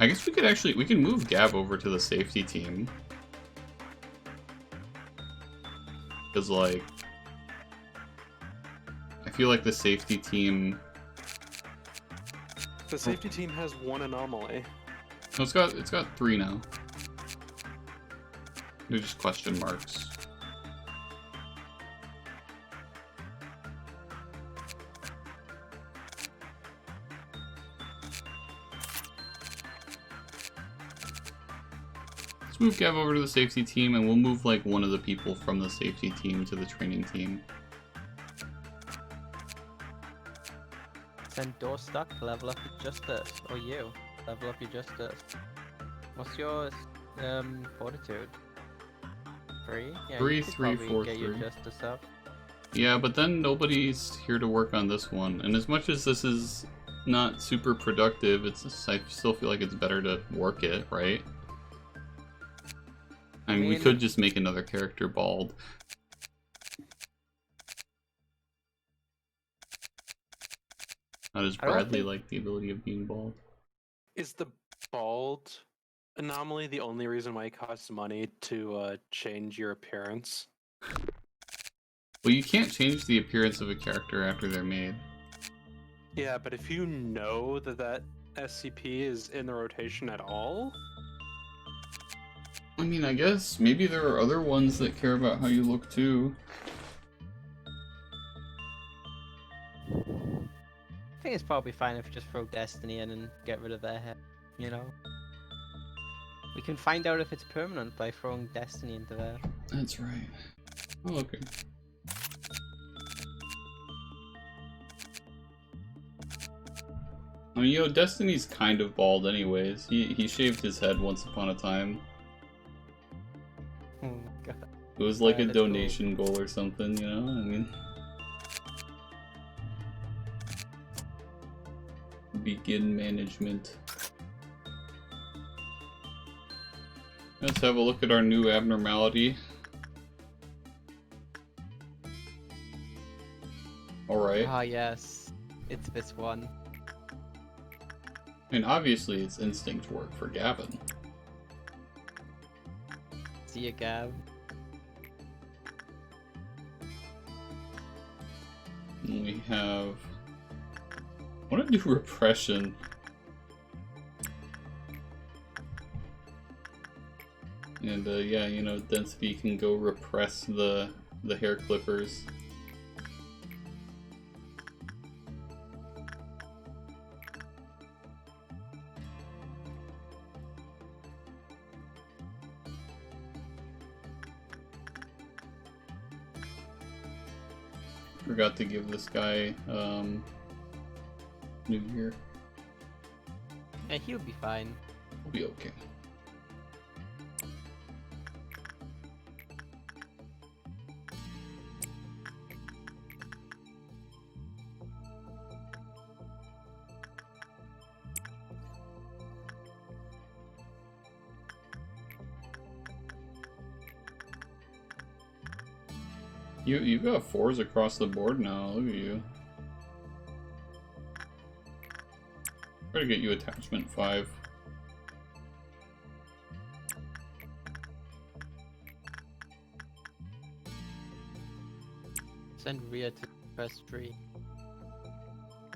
I guess we can move Gav over to the safety team. Because, like, I feel like the safety team... The safety team has 1 anomaly. No, it's got 3 now. They're just question marks. Let's move Gav over to the safety team, and we'll move like one of the people from the safety team to the training team. Send door stuck, level up your justice. Or you, level up your justice. What's your fortitude? 3? Yeah, 3, you could 3, probably 4, get your 3. justice up. Yeah, but then nobody's here to work on this one. And as much as this is not super productive, it's just, I still feel like it's better to work it, right? I mean, we could just make another character bald. How does Bradley like the ability of being bald? Is the bald anomaly the only reason why it costs money to change your appearance? Well, you can't change the appearance of a character after they're made. Yeah, but if you know that that SCP is in the rotation at all... I mean, I guess maybe there are other ones that care about how you look too. I think it's probably fine if we just throw Destiny in and get rid of their head, you know? We can find out if it's permanent by throwing Destiny into there. That's right. Oh, okay. I mean, you know, Destiny's kind of bald anyways. He shaved his head once upon a time. Oh god. It was like Yeah, a that's cool. donation goal or something, you know? I mean... Begin management. Let's have a look at our new abnormality. Alright. Ah yes, it's this one. I mean, obviously it's instinct work for Gavin. See ya, Gav. And we have... I want to do repression. And yeah, you know, Density can go repress the hair clippers. Forgot to give this guy New Year. Yeah, he'll be fine. We'll be okay. You've got 4s across the board now, look at you. Try to get you attachment 5. Send Rhea to press 3.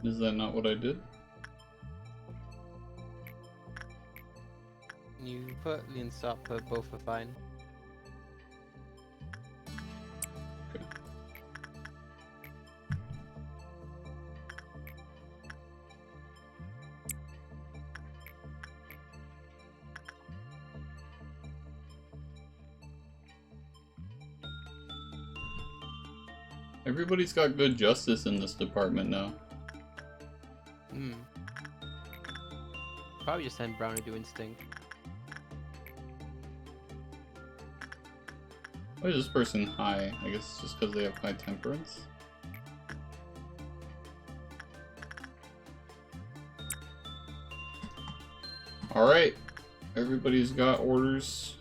Is that not what I did? You put Linsop, but both are fine. Everybody's got good justice in this department now. Probably just send Brown to do instinct. Why is this person high? I guess it's just because they have high temperance. Alright. Everybody's got orders.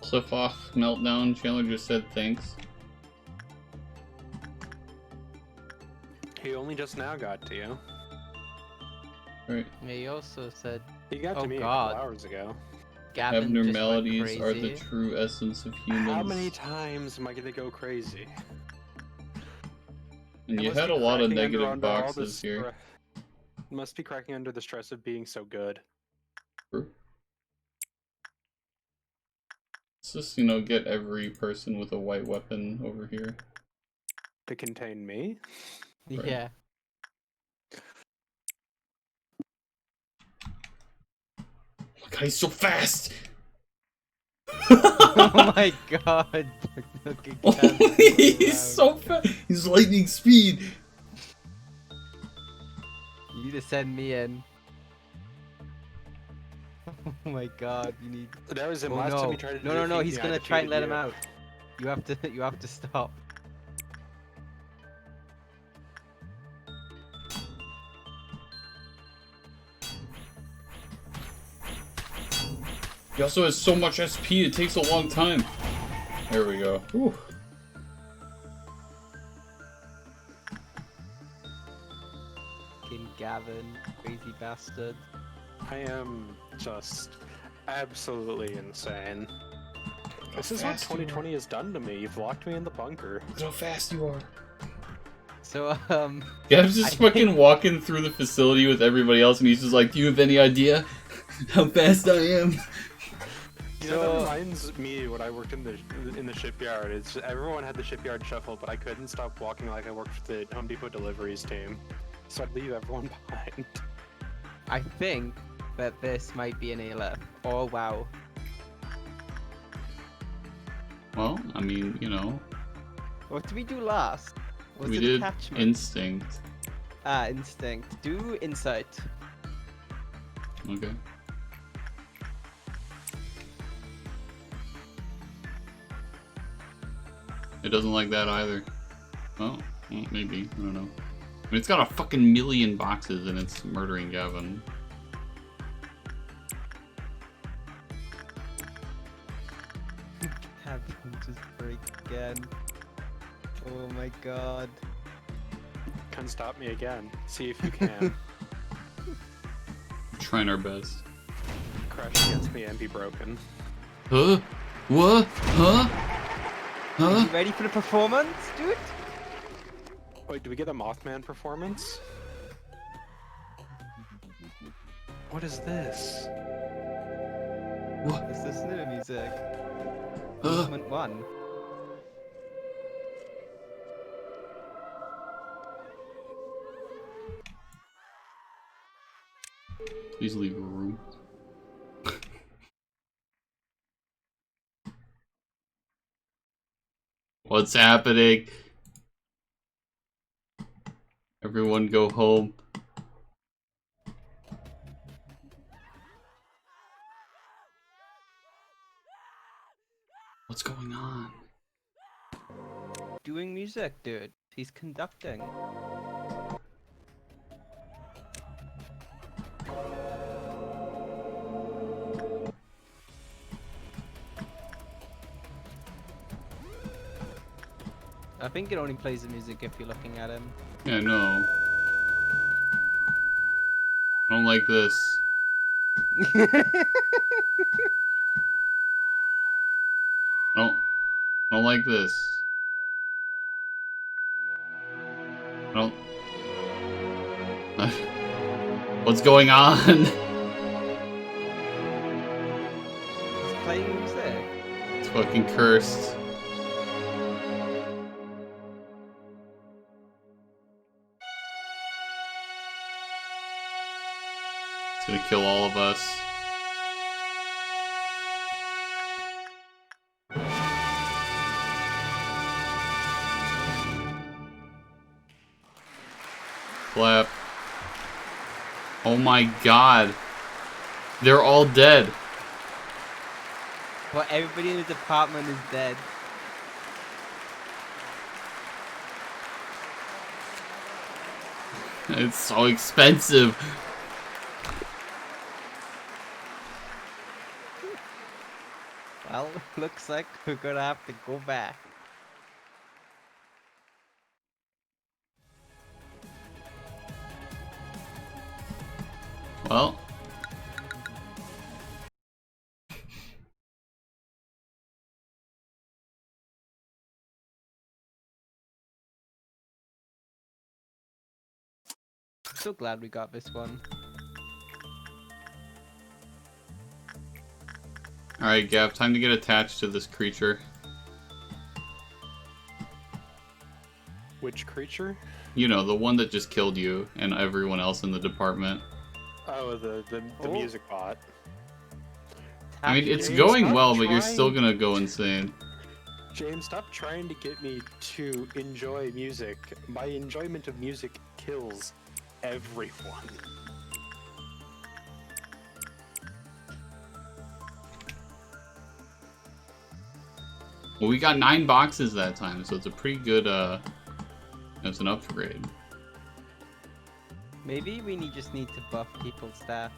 Cliff off meltdown. Chandler just said thanks. He only just now got to you. Right. Yeah, he also said He got Oh, to me God. a couple hours ago. Gavin Abnormalities just are went the crazy. true essence of humans. How many times am I gonna go crazy? And It you must had be a lot of cracking negative under all boxes this here. Must be cracking under the stress of being so good. True. Let's just, you know, get every person with a white weapon over here. To contain me? Right. Yeah. God, he's so fast! Oh my god. Look at Gavin He's around. so fast! He's lightning speed! You need to send me in. Oh my god, you need. That was him Oh last no. time he tried to No, defeat he's me, I gonna try and let defeated him you. out. You have to stop. He also has so much SP, it takes a long time. There we go. Whew. Fucking Gavin, crazy bastard. I am just absolutely insane. How This is what fast you are. 2020 has done to me. You've locked me in the bunker. Look at how fast you are. So, Gav's just I fucking walking through the facility with everybody else, and he's just like, do you have any idea how fast I am? You know, that So- reminds me when I worked in the shipyard. It's everyone had the shipyard shuffle, but I couldn't stop walking like I worked for the Home Depot deliveries team. So I'd leave everyone behind. I think that this might be an ALF. Oh wow. Well, I mean, you know, What did we do last? Was we it did attachment? instinct. Instinct. Do insight. Okay. It doesn't like that either. Well, maybe. I don't know. I mean, it's got a fucking million boxes and it's murdering Gavin. Gavin just break again. Oh my god. Can stop me again. See if you can. We're trying our best. Crash against me and be broken. Huh? What? Huh? Are Huh? you ready for the performance, dude? Wait, do we get a Mothman performance? What is this? What? Is this new music? Huh? Movement 1. Please leave a room. What's happening? Everyone go home. What's going on? Doing music, dude. He's conducting. I think it only plays the music if you're looking at him. Yeah, no. I don't like this. I don't like this. I don't. What's going on? He's playing music. It's fucking cursed. It's Gonna kill all of us. Clap. Oh my god. They're all dead. Well, everybody in the department is dead. It's so expensive. Well, looks like we're gonna have to go back. Well. I'm so glad we got this one. Alright, Gav, time to get attached to this creature. Which creature? You know, the one that just killed you and everyone else in the department. Oh, the Oh. music bot. I mean, it's James, going stop well, but you're still trying. gonna go insane. James, stop trying to get me to enjoy music. My enjoyment of music kills everyone. Well, we got 9 boxes that time, so it's a pretty good, it's an upgrade. Maybe we just need to buff people's stats.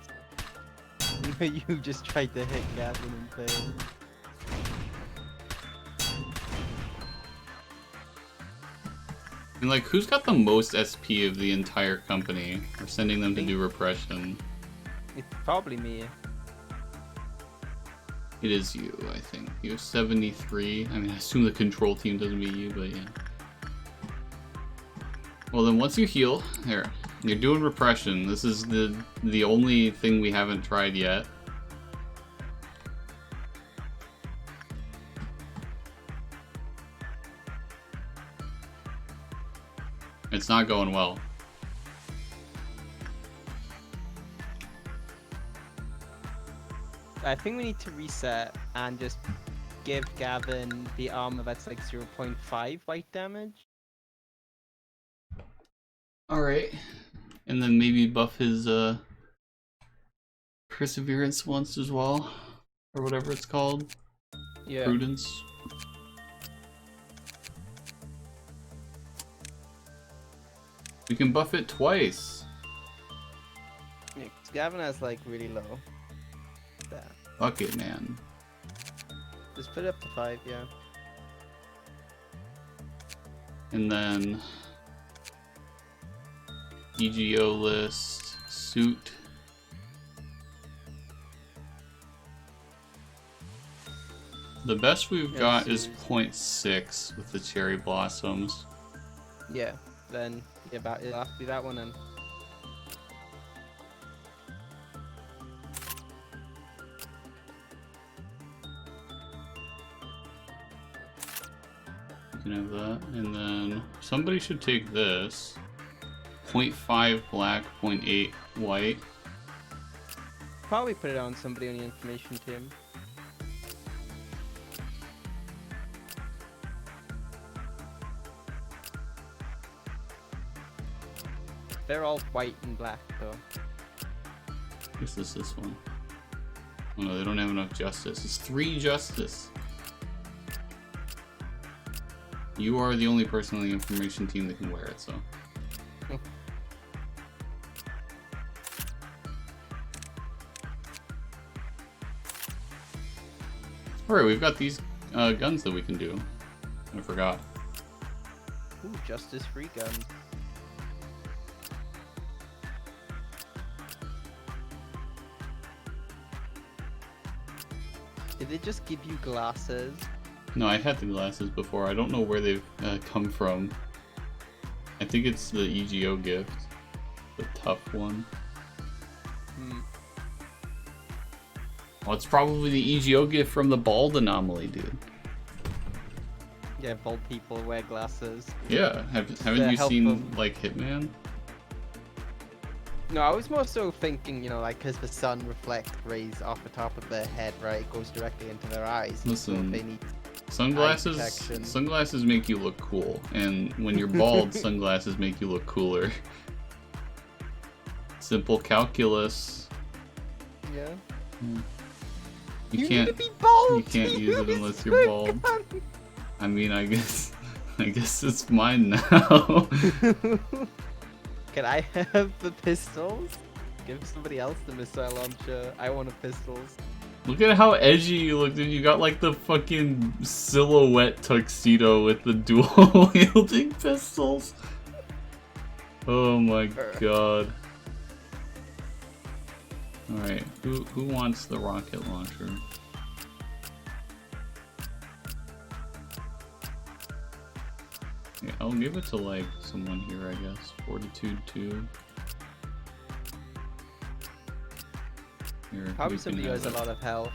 You just tried to hit Gavin and failed. And like, who's got the most SP of the entire company? We're sending them to do repression. It's probably me. It is you, I think. You have 73. I mean, I assume the control team doesn't beat you, but yeah. Well, then once you heal, here, you're doing repression. This is the only thing we haven't tried yet. It's not going well. I think we need to reset and just give Gavin the armor that's like 0.5 white damage. Alright. And then maybe buff his perseverance once as well. Or whatever it's called. Yeah. Prudence. We can buff it twice. Yeah, 'cause Gavin has like really low. That. Fuck it, man. Just put it up to 5, yeah. And then EGO list, suit. The best we've Yeah, got is suit. 0.6 with the cherry blossoms. Yeah. Then it'll have to be that one then. You can have that. And then somebody should take this. 0.5 black, 0.8 white. Probably put it on somebody on the information team. They're all white and black though. I guess this one. Oh no, they don't have enough justice. It's 3 justice. You are the only person on the information team that can wear it, so. Alright, we've got these guns that we can do. I forgot. Ooh, justice free guns. Did it just give you glasses? No, I had the glasses before. I don't know where they've come from. I think it's the EGO gift. The tough one. Hmm. Well, it's probably the EGO gift from the bald anomaly, dude. Yeah, bald people wear glasses. Yeah, haven't you help seen, them. like, Hitman? No, I was more so thinking, you know, like, because the sun reflects rays off the top of their head, right? It goes directly into their eyes. So Listen, they need sunglasses. protection. Sunglasses make you look cool, and when you're bald, sunglasses make you look cooler. Simple calculus. Yeah. You need can't. to be bald. You can't use it unless you're bald. I mean, I guess it's mine now. Can I have the pistols? Give somebody else the missile launcher. I want the pistols. Look at how edgy you look, dude. You got like the fucking silhouette tuxedo with the dual wielding pistols. Oh my god. Alright, who wants the rocket launcher? Yeah, I'll give it to like someone here, I guess. Fortitude 2. Here, Probably you can somebody who have has a it. lot of health.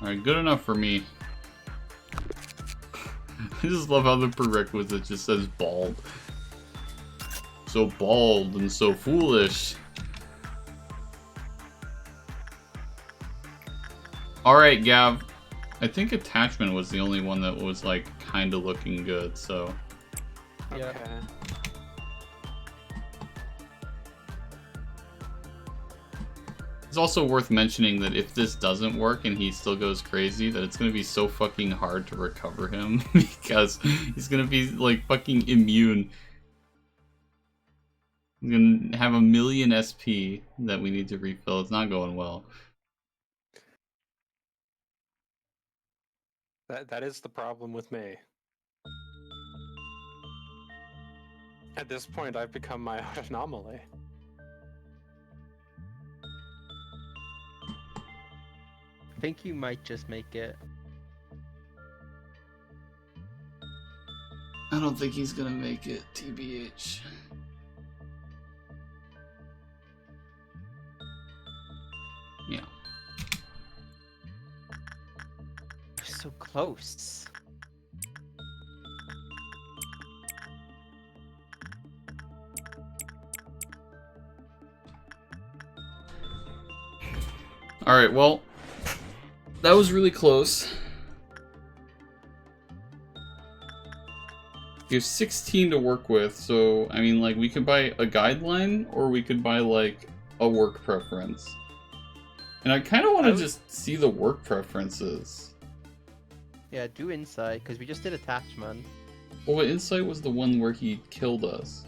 Alright, good enough for me. I just love how the prerequisite just says bald. So bald and so foolish. Alright, Gav. I think attachment was the only one that was like kinda looking good, so. Yeah. Okay. It's also worth mentioning that if this doesn't work and he still goes crazy, that it's gonna be so fucking hard to recover him because he's gonna be like fucking immune. He's gonna have 1,000,000 SP that we need to refill. It's not going well. That is the problem with me. At this point, I've become my own anomaly. I think you might just make it. I don't think he's gonna make it, TBH. Yeah. So close. Alright, well, that was really close. You have 16 to work with, so, I mean, like, we could buy a guideline, or we could buy, like, a work preference. And I kind of want to just see the work preferences. Yeah, do insight, because we just did attachment. Well, but Insight was the one where he killed us.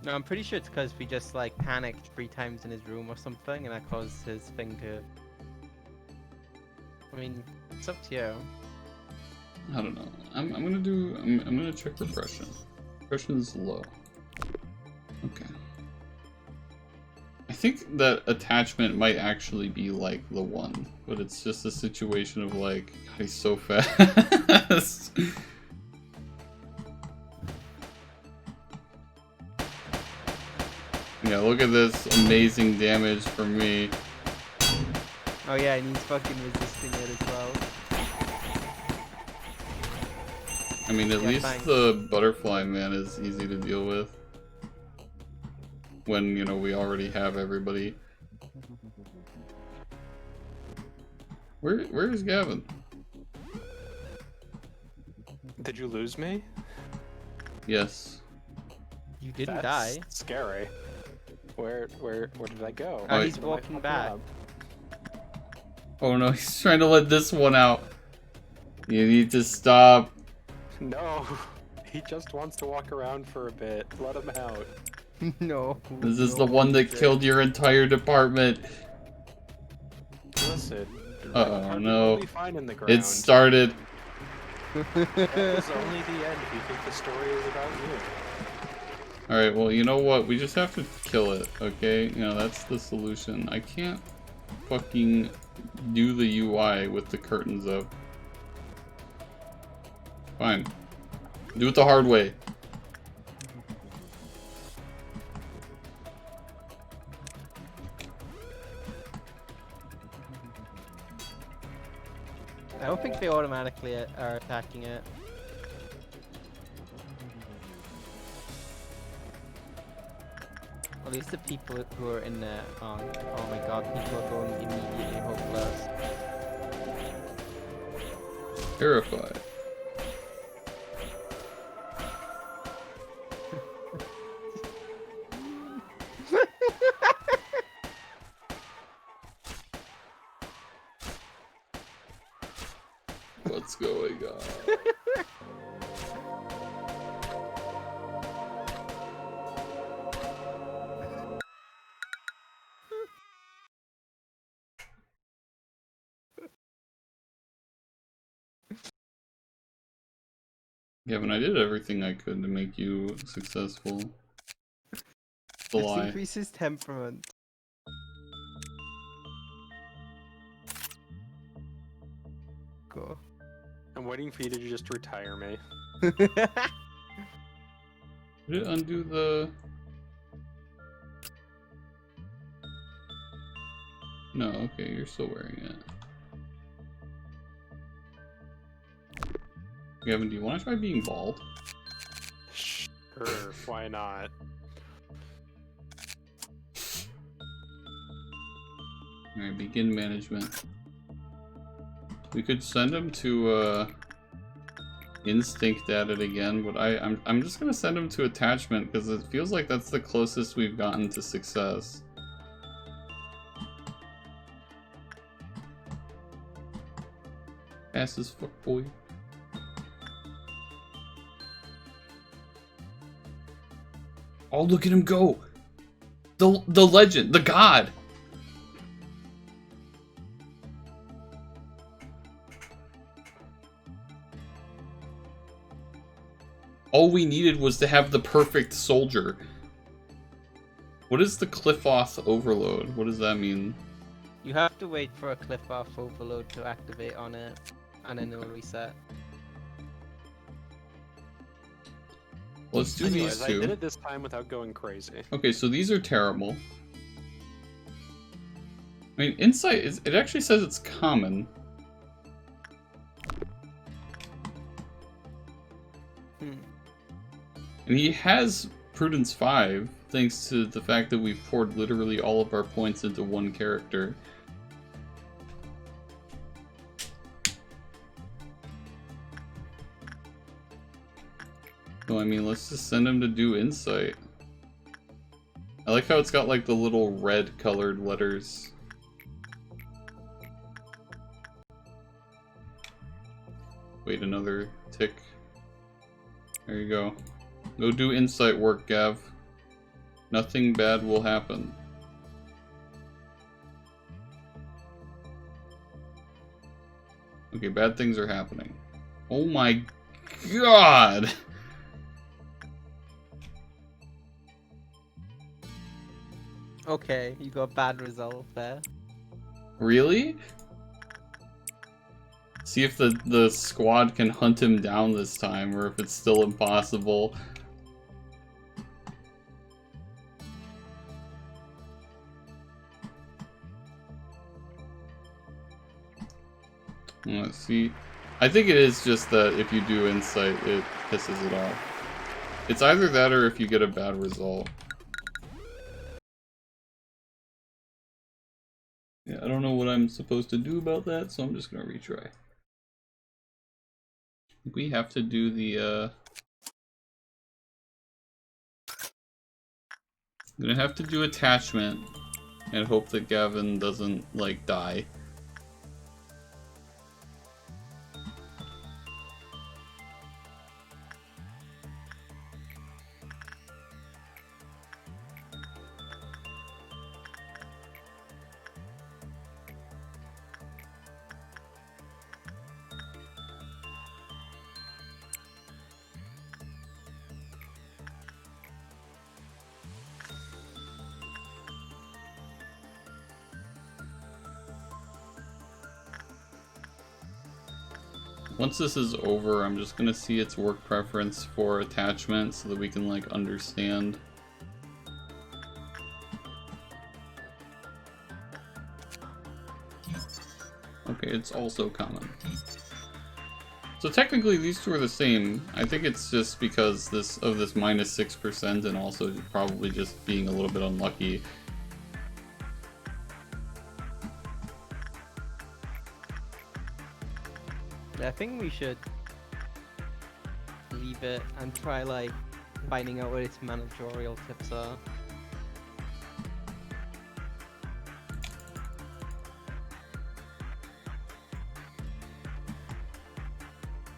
No, I'm pretty sure it's because we just, like, panicked 3 times in his room or something, and that caused his thing to... I mean, it's up to you. I don't know. I'm gonna check repression. Repression's low. Okay. I think that attachment might actually be like the one, but it's just a situation of like, God, he's so fast. Yeah, look at this amazing damage from me. Oh yeah, and he's fucking resisting it as well. I mean, at least thanks. the butterfly man is easy to deal with. When, you know, we already have everybody. Where is Gavin? Did you lose me? Yes. You didn't That's die. scary. Where did I go? Oh, Oh, he's Did I walking fuck back. up? Oh no, he's trying to let this one out. You need to stop. No, he just wants to walk around for a bit. Let him out. No. This is the one that killed your entire department. Listen. Uh-oh, I'm no. totally fine in the ground. It started. That is only the end if you think the story is about you. Alright, well, you know what? We just have to kill it, okay? You know, that's the solution. I can't fucking do the UI with the curtains up. Fine. Do it the hard way. I don't think they automatically are attacking it. At least the people who are in there aren't. Oh my god, people are going immediately hopeless. Terrified. What's going on? Gavin, I did everything I could to make you successful. It's a This lie. increases temperament. Go. I'm waiting for you to just retire me. Did it undo the... No, okay, you're still wearing it. Gavin, do you want to try being bald? Sure, why not? Alright, begin management. We could send him to instinct at it again, but I'm just gonna send him to attachment because it feels like that's the closest we've gotten to success. Fast as fuck, boy. Oh, look at him go! The legend, the god! All we needed was to have the perfect soldier. What is the cliff-off overload? What does that mean? You have to wait for a cliff-off overload to activate on it, and then it'll reset. Let's do Anyways, these I did two. it this time without going crazy. Okay, so these are terrible. I mean, insight is, it actually says it's common. And he has Prudence 5, thanks to the fact that we've poured literally all of our points into one character. So, I mean, let's just send him to do insight. I like how it's got like the little red colored letters. Wait another tick. There you go. Go do insight work, Gav. Nothing bad will happen. Okay, bad things are happening. Oh my god! Okay, you got a bad result there. Really? See if the squad can hunt him down this time, or if it's still impossible. Let's see. I think it is just that if you do insight, it pisses it off. It's either that or if you get a bad result. Yeah, I don't know what I'm supposed to do about that, so I'm just gonna retry. We have to do the, I'm gonna have to do attachment and hope that Gavin doesn't, like, die. Once this is over, I'm just gonna see its work preference for attachment so that we can, like, understand. Okay, it's also common. So technically these two are the same. I think it's just because this minus 6% and also probably just being a little bit unlucky. Yeah, I think we should leave it and try like finding out what its managerial tips are.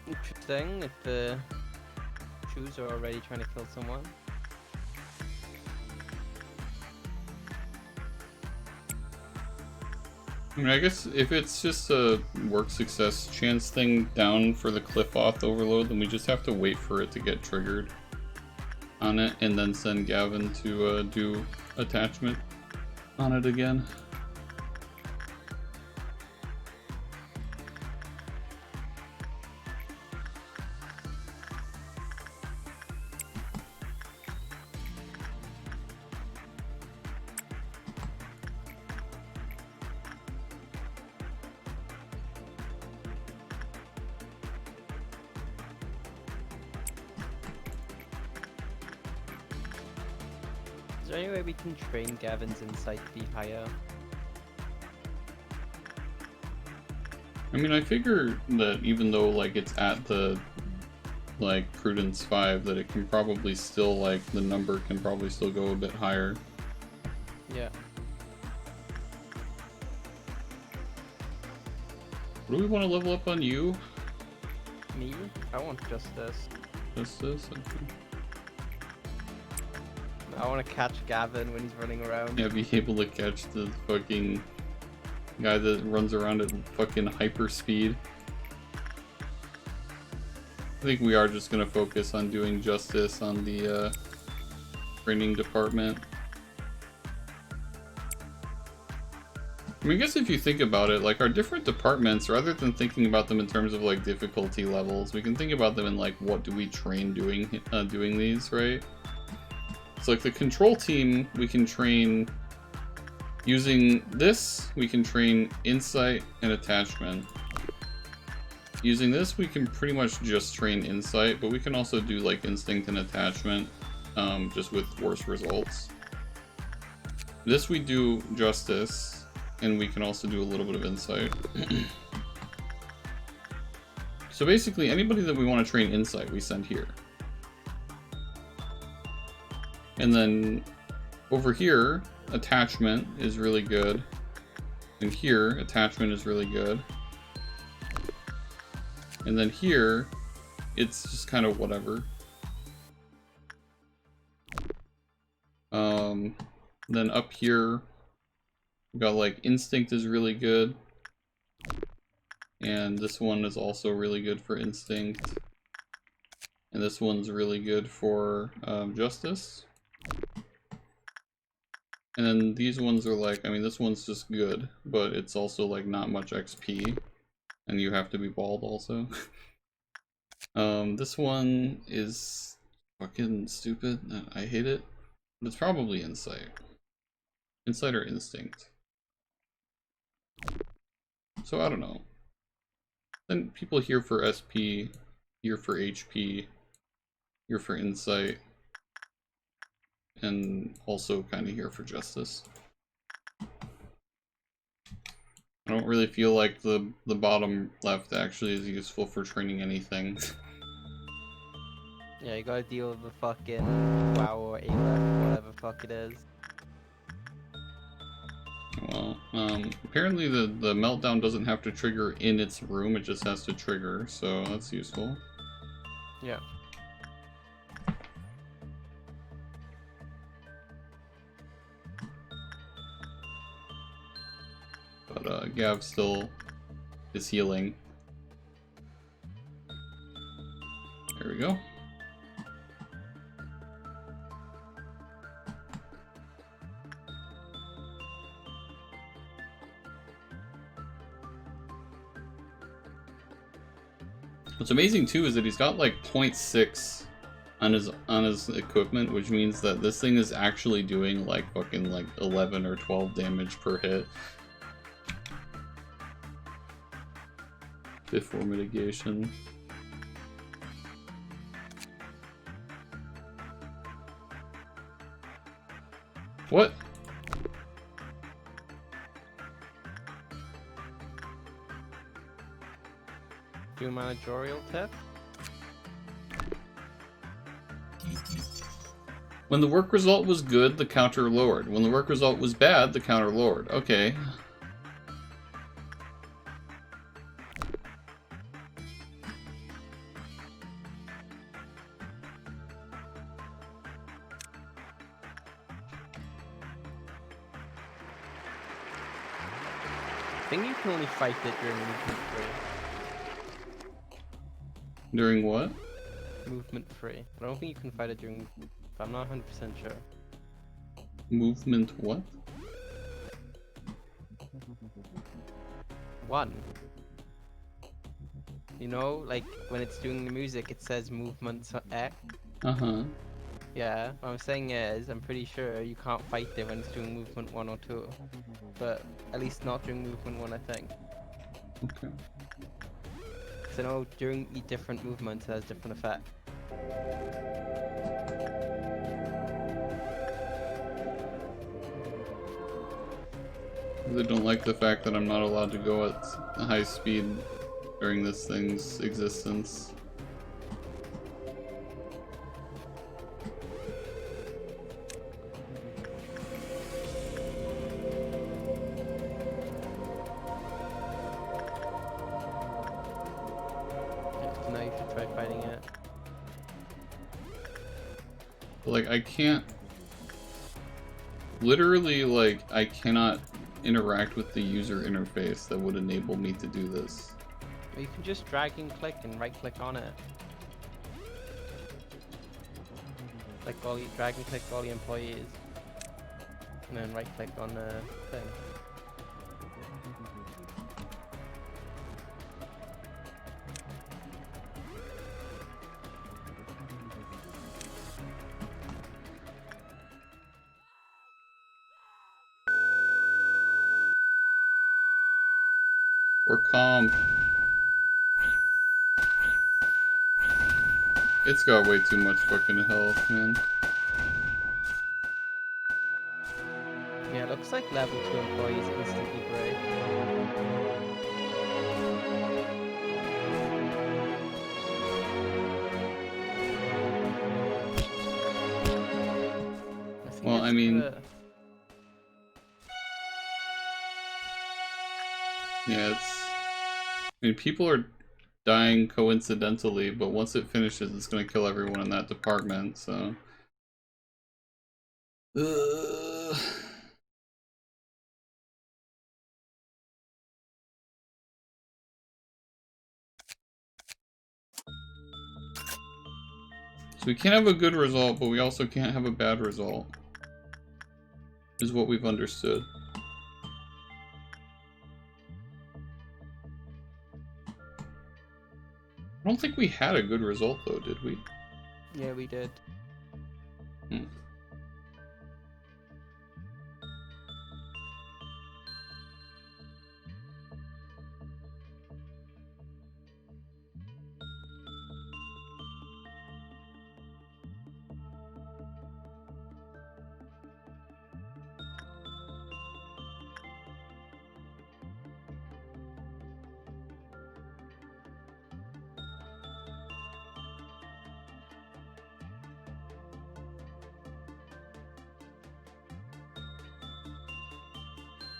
Interesting if the shoes are already trying to kill someone. I mean, I guess if it's just a work success chance thing down for the cliff auth overload, then we just have to wait for it to get triggered on it and then send Gavin to do attachment on it again. Is there any way we can train Gavin's insight to be higher? I mean, I figure that even though like it's at the like Prudence 5, that it can probably still like the number can probably still go a bit higher. Yeah. What do we want to level up on you? Me? I want justice. Justice? Okay. I want to catch Gavin when he's running around. Yeah, be able to catch the fucking guy that runs around at fucking hyper speed. I think we are just gonna focus on doing justice on the training department. I mean, I guess if you think about it, like our different departments, rather than thinking about them in terms of like difficulty levels, we can think about them in like what do we train doing these, right? So like the control team, we can train using this, we can train insight and attachment. Using this, we can pretty much just train insight, but we can also do like instinct and attachment, just with worse results. This we do justice, and we can also do a little bit of insight. So basically, anybody that we want to train insight, we send here. And then over here, attachment is really good. And here, attachment is really good. And then here, it's just kind of whatever. Then up here, we got like instinct is really good. And this one is also really good for instinct. And this one's really good for justice. And then these ones are like, I mean, this one's just good, but it's also like not much XP. And you have to be bald also. This one is fucking stupid. I hate it. But it's probably insight. Insight or instinct. So I don't know. Then people here for SP, here for HP, here for insight, and also kind of here for justice. I don't really feel like the bottom left actually is useful for training anything. Yeah, you gotta deal with the fucking WoW or ALEF, whatever fuck it is. Well, apparently the meltdown doesn't have to trigger in its room, it just has to trigger, so that's useful. Yeah. But Gav still is healing. There we go. What's amazing too is that he's got like 0.6 on his equipment, which means that this thing is actually doing like fucking like 11 or 12 damage per hit. before mitigation. What? Do a managerial tip. When the work result was good, the counter lowered. When the work result was bad, the counter lowered. Okay. I think you can only fight it during movement During what? free. Movement free. I don't think you can fight it during movement, but I'm not 100% sure. Movement what? 1. You know, like when it's doing the music, it says movement X. Uh-huh. Yeah, what I'm saying is, I'm pretty sure you can't fight it when it's doing movement 1 or 2. But at least not during movement 1, I think. Okay. Because I know during different movements it has different effects. They don't like the fact that I'm not allowed to go at high speed during this thing's existence. So now you should try fighting it. Like, I can't... Literally, like, I cannot interact with the user interface that would enable me to do this. Or you can just drag and click and right click on it. Like all you drag and click all the employees. And then right click on the thing. Or comp. It's got way too much fucking health, man. Yeah, it looks like level 2 employees instantly break. Well, I mean... Yeah, it's... I mean, people are dying coincidentally, but once it finishes, it's gonna kill everyone in that department, so... So we can't have a good result, but we also can't have a bad result. Is what we've understood. I don't think we had a good result though, did we? Yeah, we did. Hmm.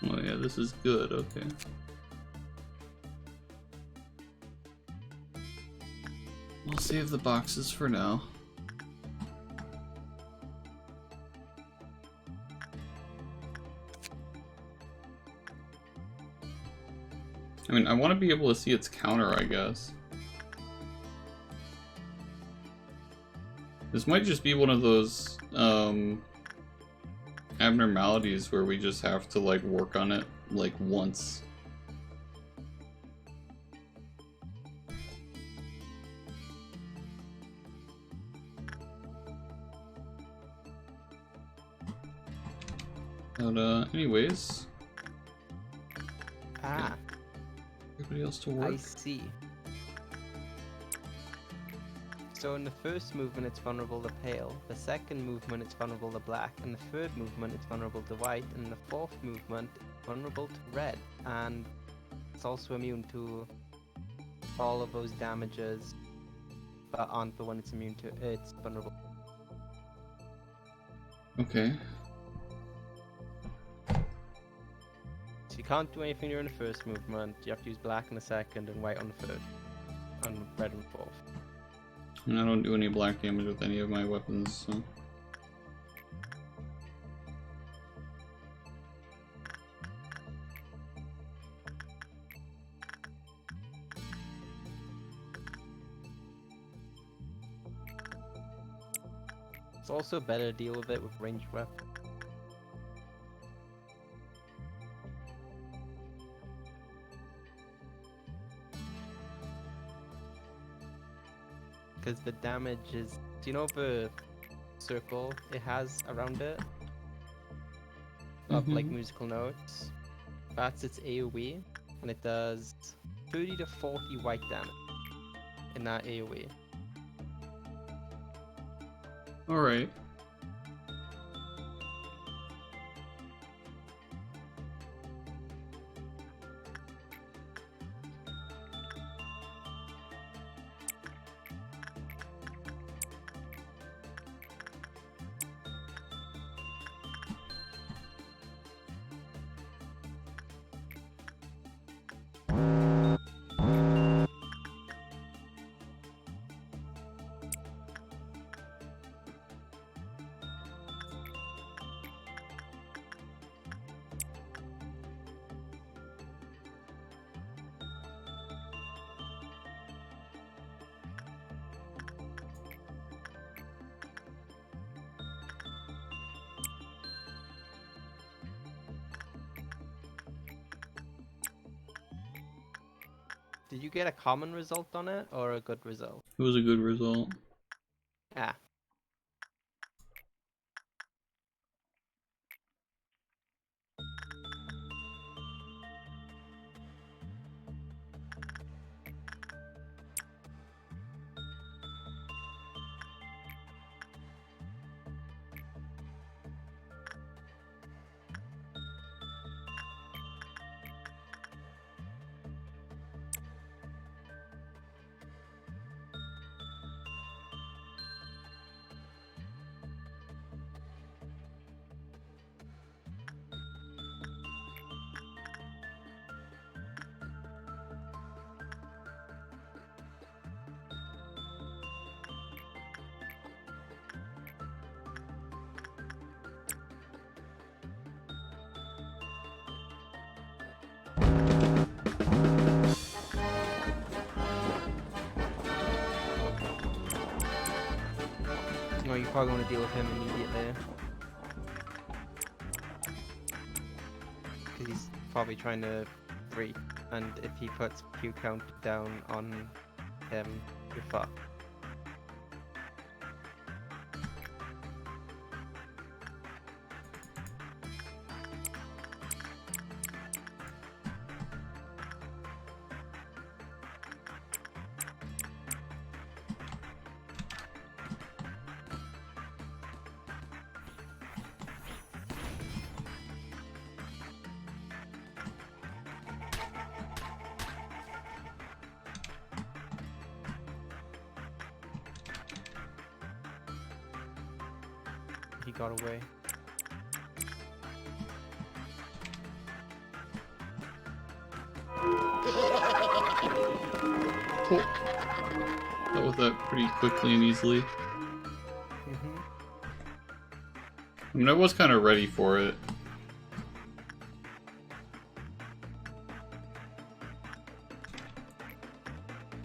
Oh yeah, this is good, okay. I'll save the boxes for now. I mean, I want to be able to see its counter, I guess. This might just be one of those, abnormalities where we just have to, like, work on it, like, once. But, anyways. Ah. You're anybody else to work? I see. So in the first movement it's vulnerable to pale, the second movement it's vulnerable to black, and the third movement it's vulnerable to white, and the fourth movement it's vulnerable to red, and it's also immune to all of those damages that aren't the one it's immune to. It's vulnerable. Okay. So you can't do anything during the first movement, you have to use black in the second and white on the third, and red on the fourth. And I don't do any black damage with any of my weapons, so... It's also better to deal with it with ranged weapons. Because the damage is... Do you know the circle it has around it? Of like musical notes? That's its AoE, and it does 30 to 40 white damage in that AoE. Alright. Did you get a common result on it, or a good result? It was a good result. Ah. No, you probably want to deal with him immediately. Because he's probably trying to break, and if he puts Q count down on him, you're fucked. He got away. Cool. Dealt with that pretty quickly and easily. I mean, I was kind of ready for it.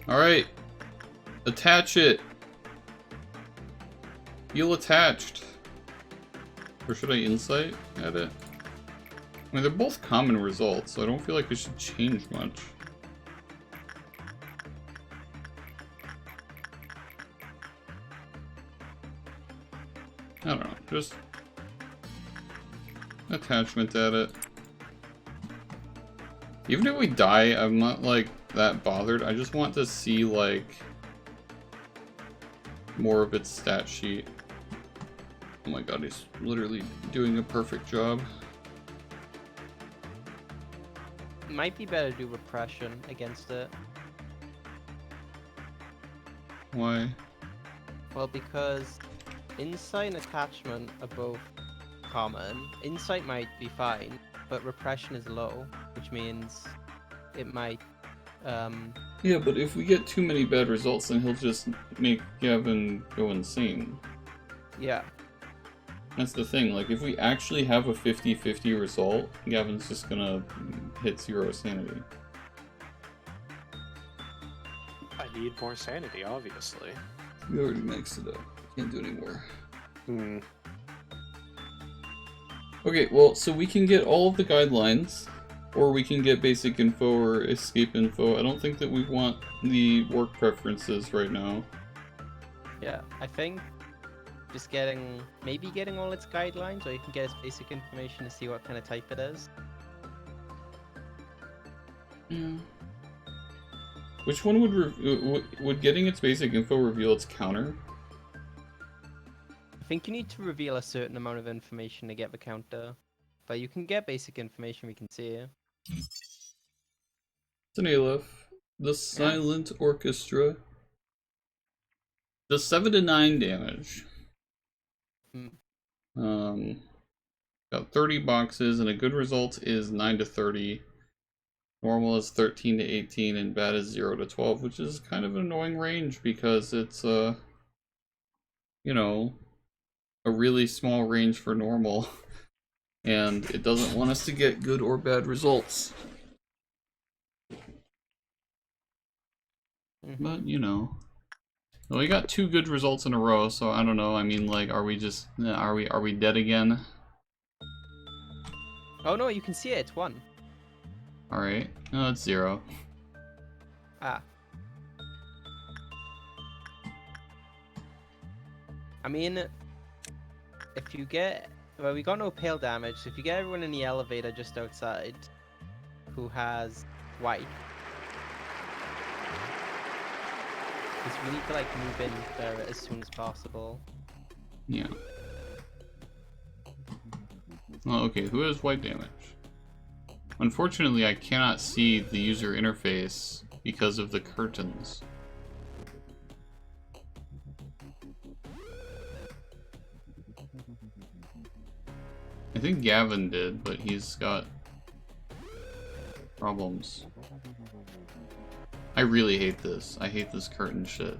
Alright. Attach it. Feel attached. Or should I insight at it? I mean, they're both common results, so I don't feel like it should change much. I don't know, just attachment at it. Even if we die, I'm not, like, that bothered. I just want to see, like, more of its stat sheet. Oh my god, he's literally doing a perfect job. Might be better to do repression against it. Why? Well, because insight and attachment are both common. Insight might be fine, but repression is low, which means it might, Yeah, but if we get too many bad results, then he'll just make Gavin go insane. yeah. That's the thing, like, if we actually have a 50-50 result, Gavin's just gonna hit 0 sanity. I need more sanity, obviously. We already maxed it up. Can't do anymore. Hmm. Okay, well, so we can get all of the guidelines, or we can get basic info or escape info. I don't think that we want the work preferences right now. Yeah, I think just maybe getting all its guidelines, or you can get its basic information to see what kind of type it is. Yeah. Which one would getting its basic info reveal its counter? I think you need to reveal a certain amount of information to get the counter, but you can get basic information we can see. It's an Aleph. The Silent Orchestra. Does 7 to 9 damage. Got 30 boxes, and a good result is 9 to 30. Normal is 13 to 18, and bad is 0 to 12, which is kind of an annoying range because it's, you know, a really small range for normal, and it doesn't want us to get good or bad results. But, you know. Well, we got 2 good results in a row, so I don't know. I mean, like, are we dead again? Oh no, you can see it. It's 1. Alright. No, it's 0. Ah. I mean, if you get... Well, we got no pale damage, so if you get everyone in the elevator just outside who has white, because we need to, like, move in there as soon as possible. Yeah. Well, okay, who has white damage? Unfortunately, I cannot see the user interface because of the curtains. I think Gavin did, but he's got problems. I really hate this. I hate this curtain shit.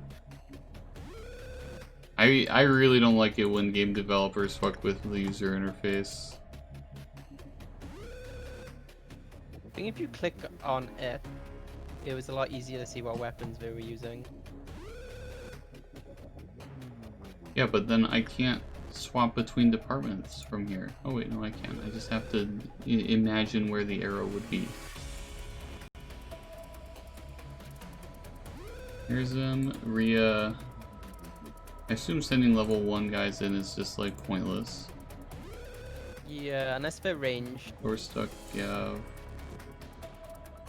I really don't like it when game developers fuck with the user interface. I think if you click on it, it was a lot easier to see what weapons they were using. Yeah, but then I can't swap between departments from here. Oh wait, no I can. I just have to imagine where the arrow would be. Here's Rhea. I assume sending level 1 guys in is just like pointless. Yeah, unless they're ranged. Or stuck, yeah.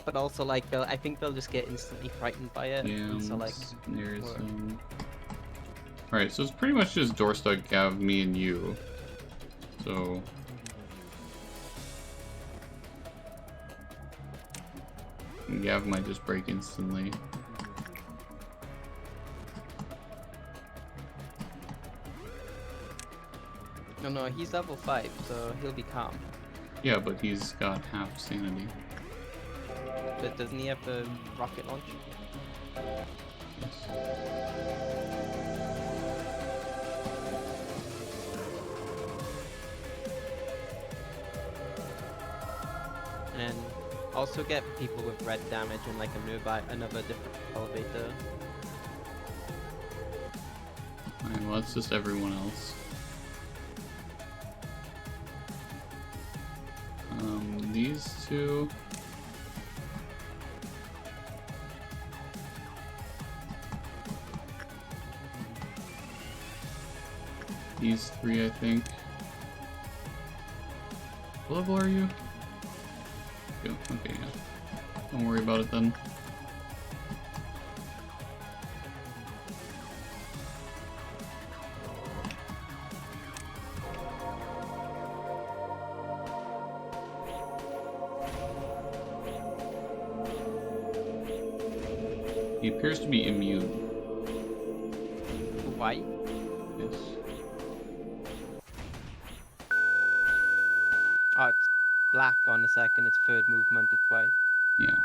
But also, like, I think they'll just get instantly frightened by it. Yeah, so, like, there's Alright, so it's pretty much just Doorstuck, Gav, me, and you. So... Gav might just break instantly. No, he's level 5, so he'll be calm. Yeah, but he's got half sanity. But doesn't he have the rocket launch? Yes. And also get people with red damage in like another different elevator. Alright, well that's just everyone else. These two... These 3, I think. What level are you? 2. Okay, yeah. Don't worry about it then. He appears to be immune. Why? Yes. Oh, it's black on a second. Its third movement. It's white. Yeah.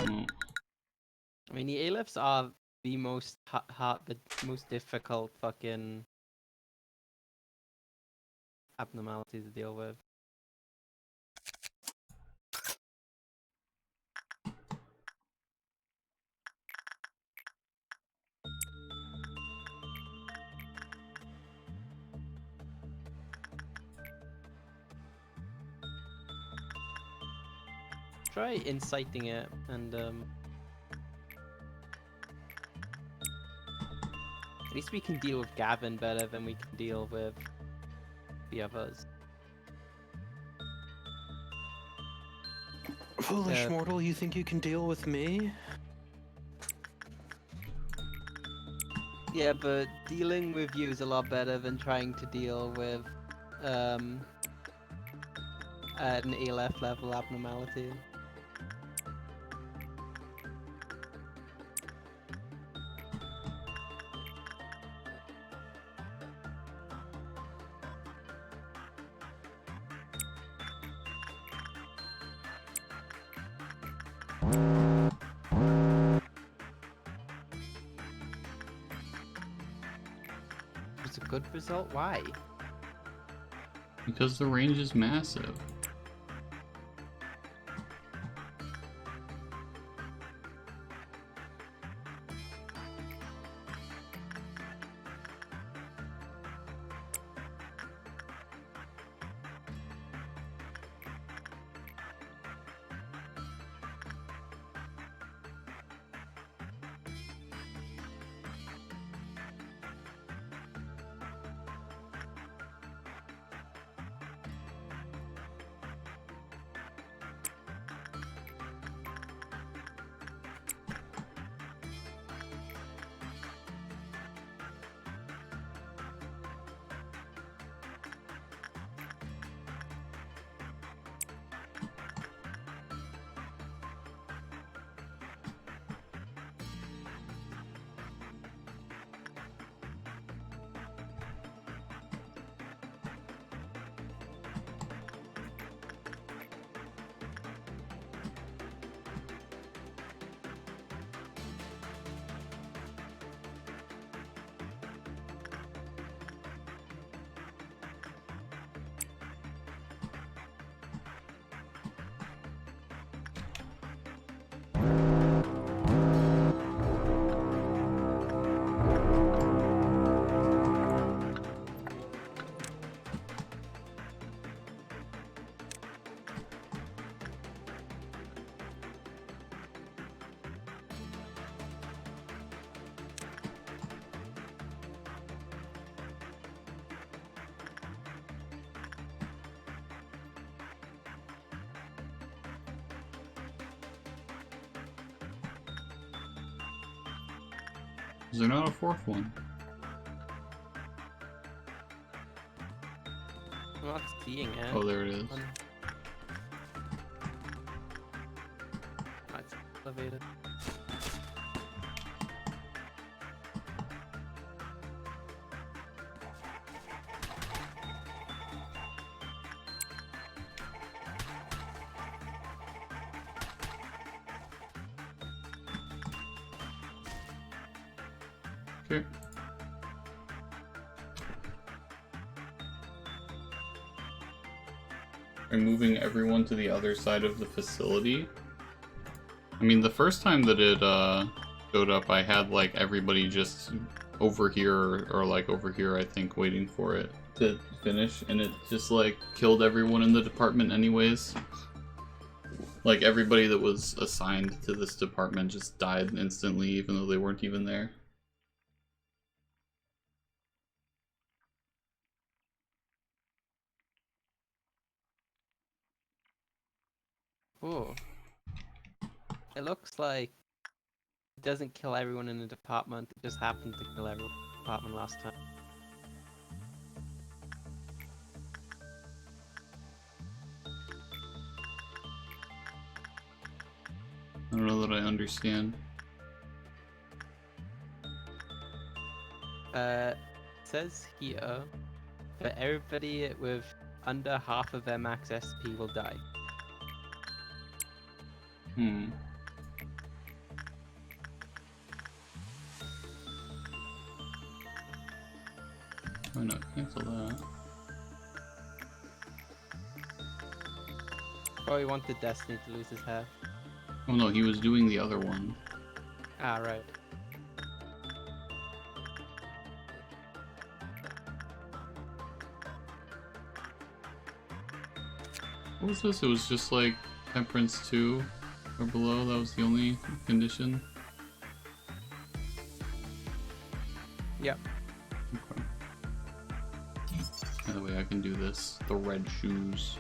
Oh. I mean, the aleph are the most the most difficult fucking abnormalities to deal with. Try inciting it, and at least we can deal with Gavin better than we can deal with the others. Foolish mortal, you think you can deal with me? Yeah, but dealing with you is a lot better than trying to deal with an ALF level abnormality. It's a good result? Why? Because the range is massive. Is there not a fourth one? I'm not seeing it. Oh, there it is. It's elevated. Okay. I'm moving everyone to the other side of the facility. I mean, the first time that it showed up, I had like everybody just over here, or like over here, I think, waiting for it to finish, and it just like killed everyone in the department anyways. Like, everybody that was assigned to this department just died instantly, even though they weren't even there. Ooh. It looks like it doesn't kill everyone in the department. It just happened to kill everyone in the department last time. I don't know that I understand. It says here that everybody with under half of their max SP will die. Hmm. Why not cancel that? Probably wanted Destiny to lose his hair. Oh no, he was doing the other one. Ah, right. What was this? It was just like Temperance 2 or below, that was the only condition? Yep. Okay. By the way, I can do this. The red shoes.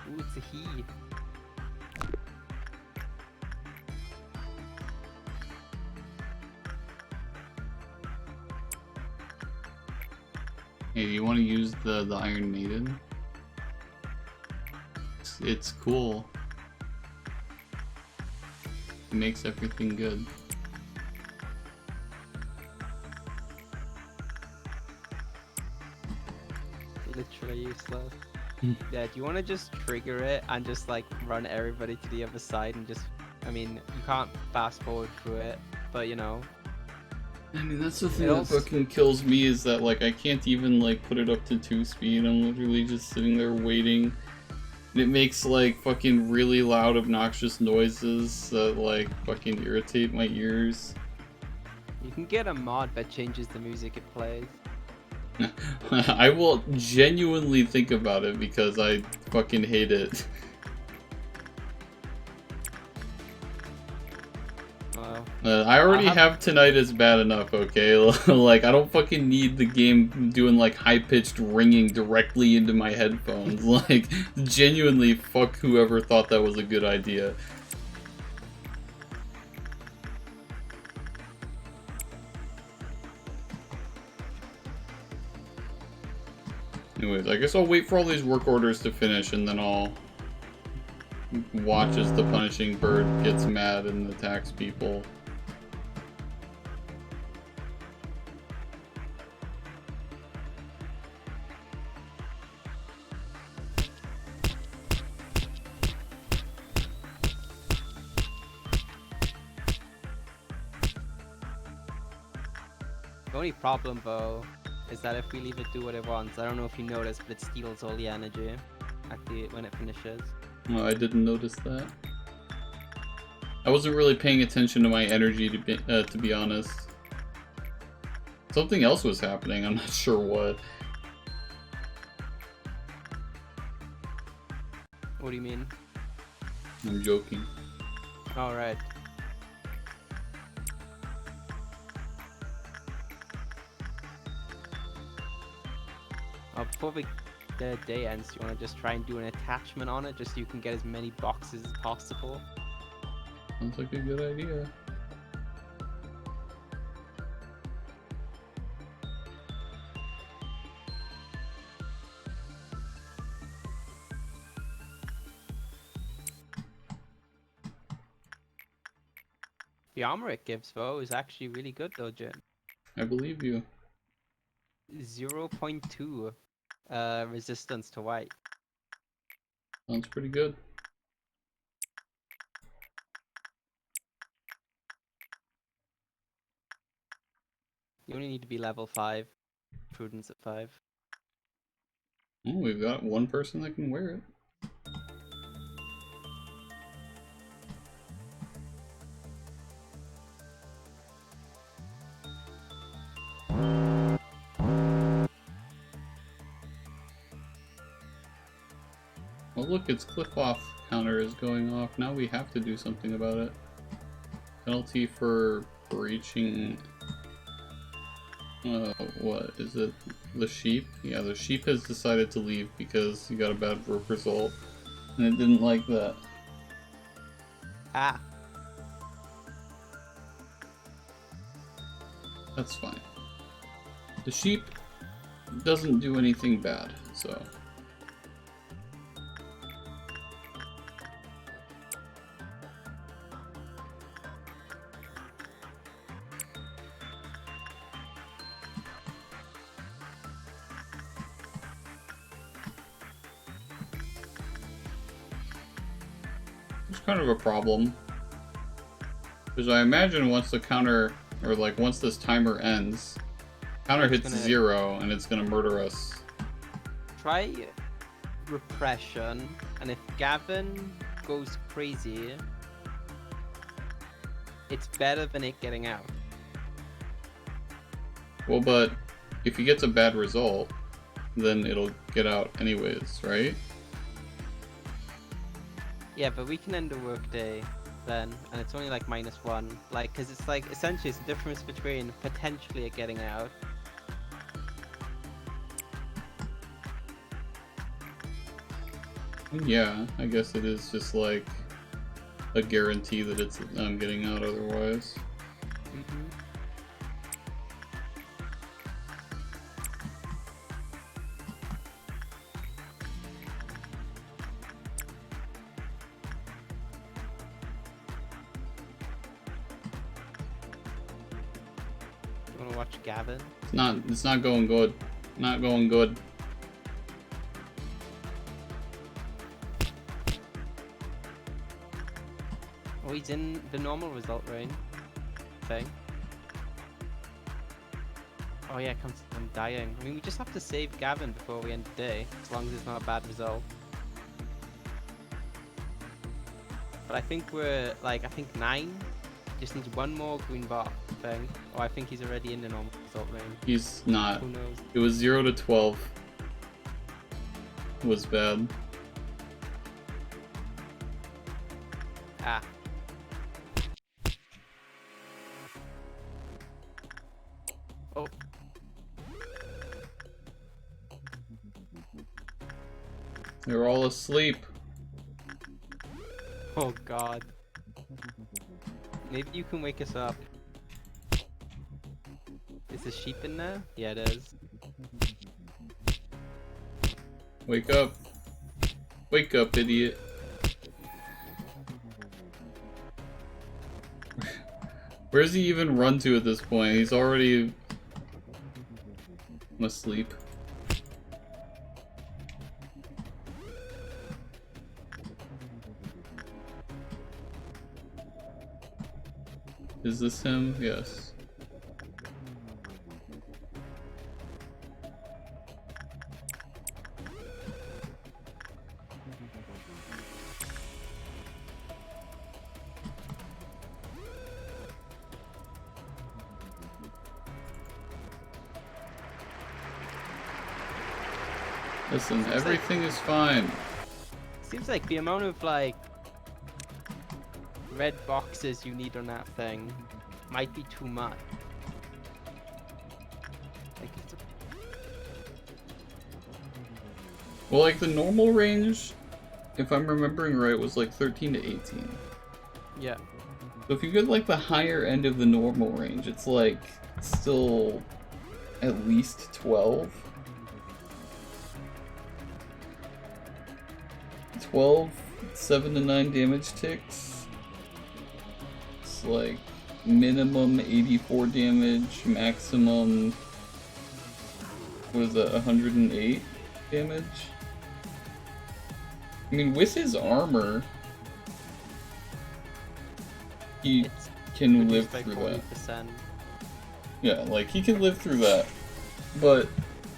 Ooh, it's a he. Hey, do you want to use the Iron Maiden? It's cool. It makes everything good. Literally useless. Yeah, do you want to just trigger it and just like run everybody to the other side and just, I mean, you can't fast forward through it, but you know. I mean, that's the thing that fucking kills me is that, like, I can't even, like, put it up to 2 speed. I'm literally just sitting there waiting. And it makes, like, fucking really loud, obnoxious noises that, like, fucking irritate my ears. You can get a mod that changes the music it plays. I will genuinely think about it because I fucking hate it. I already have tinnitus bad enough, okay? Like, I don't fucking need the game doing, like, high-pitched ringing directly into my headphones. Like, genuinely, fuck whoever thought that was a good idea. Anyways, I guess I'll wait for all these work orders to finish, and then I'll watch as the punishing bird gets mad and attacks people. The only problem though is that if we leave it do what it wants, I don't know if you noticed, but it steals all the energy when it finishes. Oh, I didn't notice that. I wasn't really paying attention to my energy to be honest. Something else was happening, I'm not sure what. What do you mean? I'm joking. Alright. Before the day ends, you want to just try and do an attachment on it, just so you can get as many boxes as possible. Sounds like a good idea. The armor it gives, though, is actually really good, though, Jin. I believe you. 0.2 resistance to white. Sounds pretty good. You only need to be level 5. Prudence at 5. Oh, we've got one person that can wear it. Oh look, its cliff off counter is going off. Now we have to do something about it. Penalty for breaching... what is it? The sheep? Yeah, the sheep has decided to leave because he got a bad work result. And it didn't like that. Ah. That's fine. The sheep doesn't do anything bad, so... It's kind of a problem. Because I imagine once the counter, or like once this timer ends, counter hits 0 and it's gonna murder us. Try repression, and if Gavin goes crazy, it's better than it getting out. Well, but if he gets a bad result, then it'll get out anyways, right? Yeah, but we can end the workday then, and it's only like -1. Like, because it's like, essentially it's the difference between potentially it getting out. Yeah, I guess it is just like a guarantee that it's getting out otherwise. Mm-hmm. You wanna watch Gavin? It's not going good. Not going good. Oh, he's in the normal result range thing. Oh yeah, I'm dying. I mean, we just have to save Gavin before we end the day, as long as it's not a bad result. But I think we're, like, I think 9 just needs one more green bar thing. Oh, I think he's already in the normal result range. He's not. Who knows? It was 0 to 12. It was bad. Ah. Oh. They're all asleep. Oh god. Maybe you can wake us up. Is the sheep in there? Yeah, it is. Wake up. Wake up, idiot. Where does he even run to at this point? He's already asleep. Is this him? Yes. Listen, everything is fine. Seems like the amount of, like, red boxes you need on that thing might be too much. Like, it's Well, like the normal range, if I'm remembering right, was like 13 to 18. yeah. So if you get like the higher end of the normal range, it's like still at least 12. 12, 7 to 9 damage ticks. It's like minimum 84 damage, maximum, what is that, 108 damage? I mean, with his armor, he It's can live reduced by through that. 40%. Yeah, like, he can live through that. But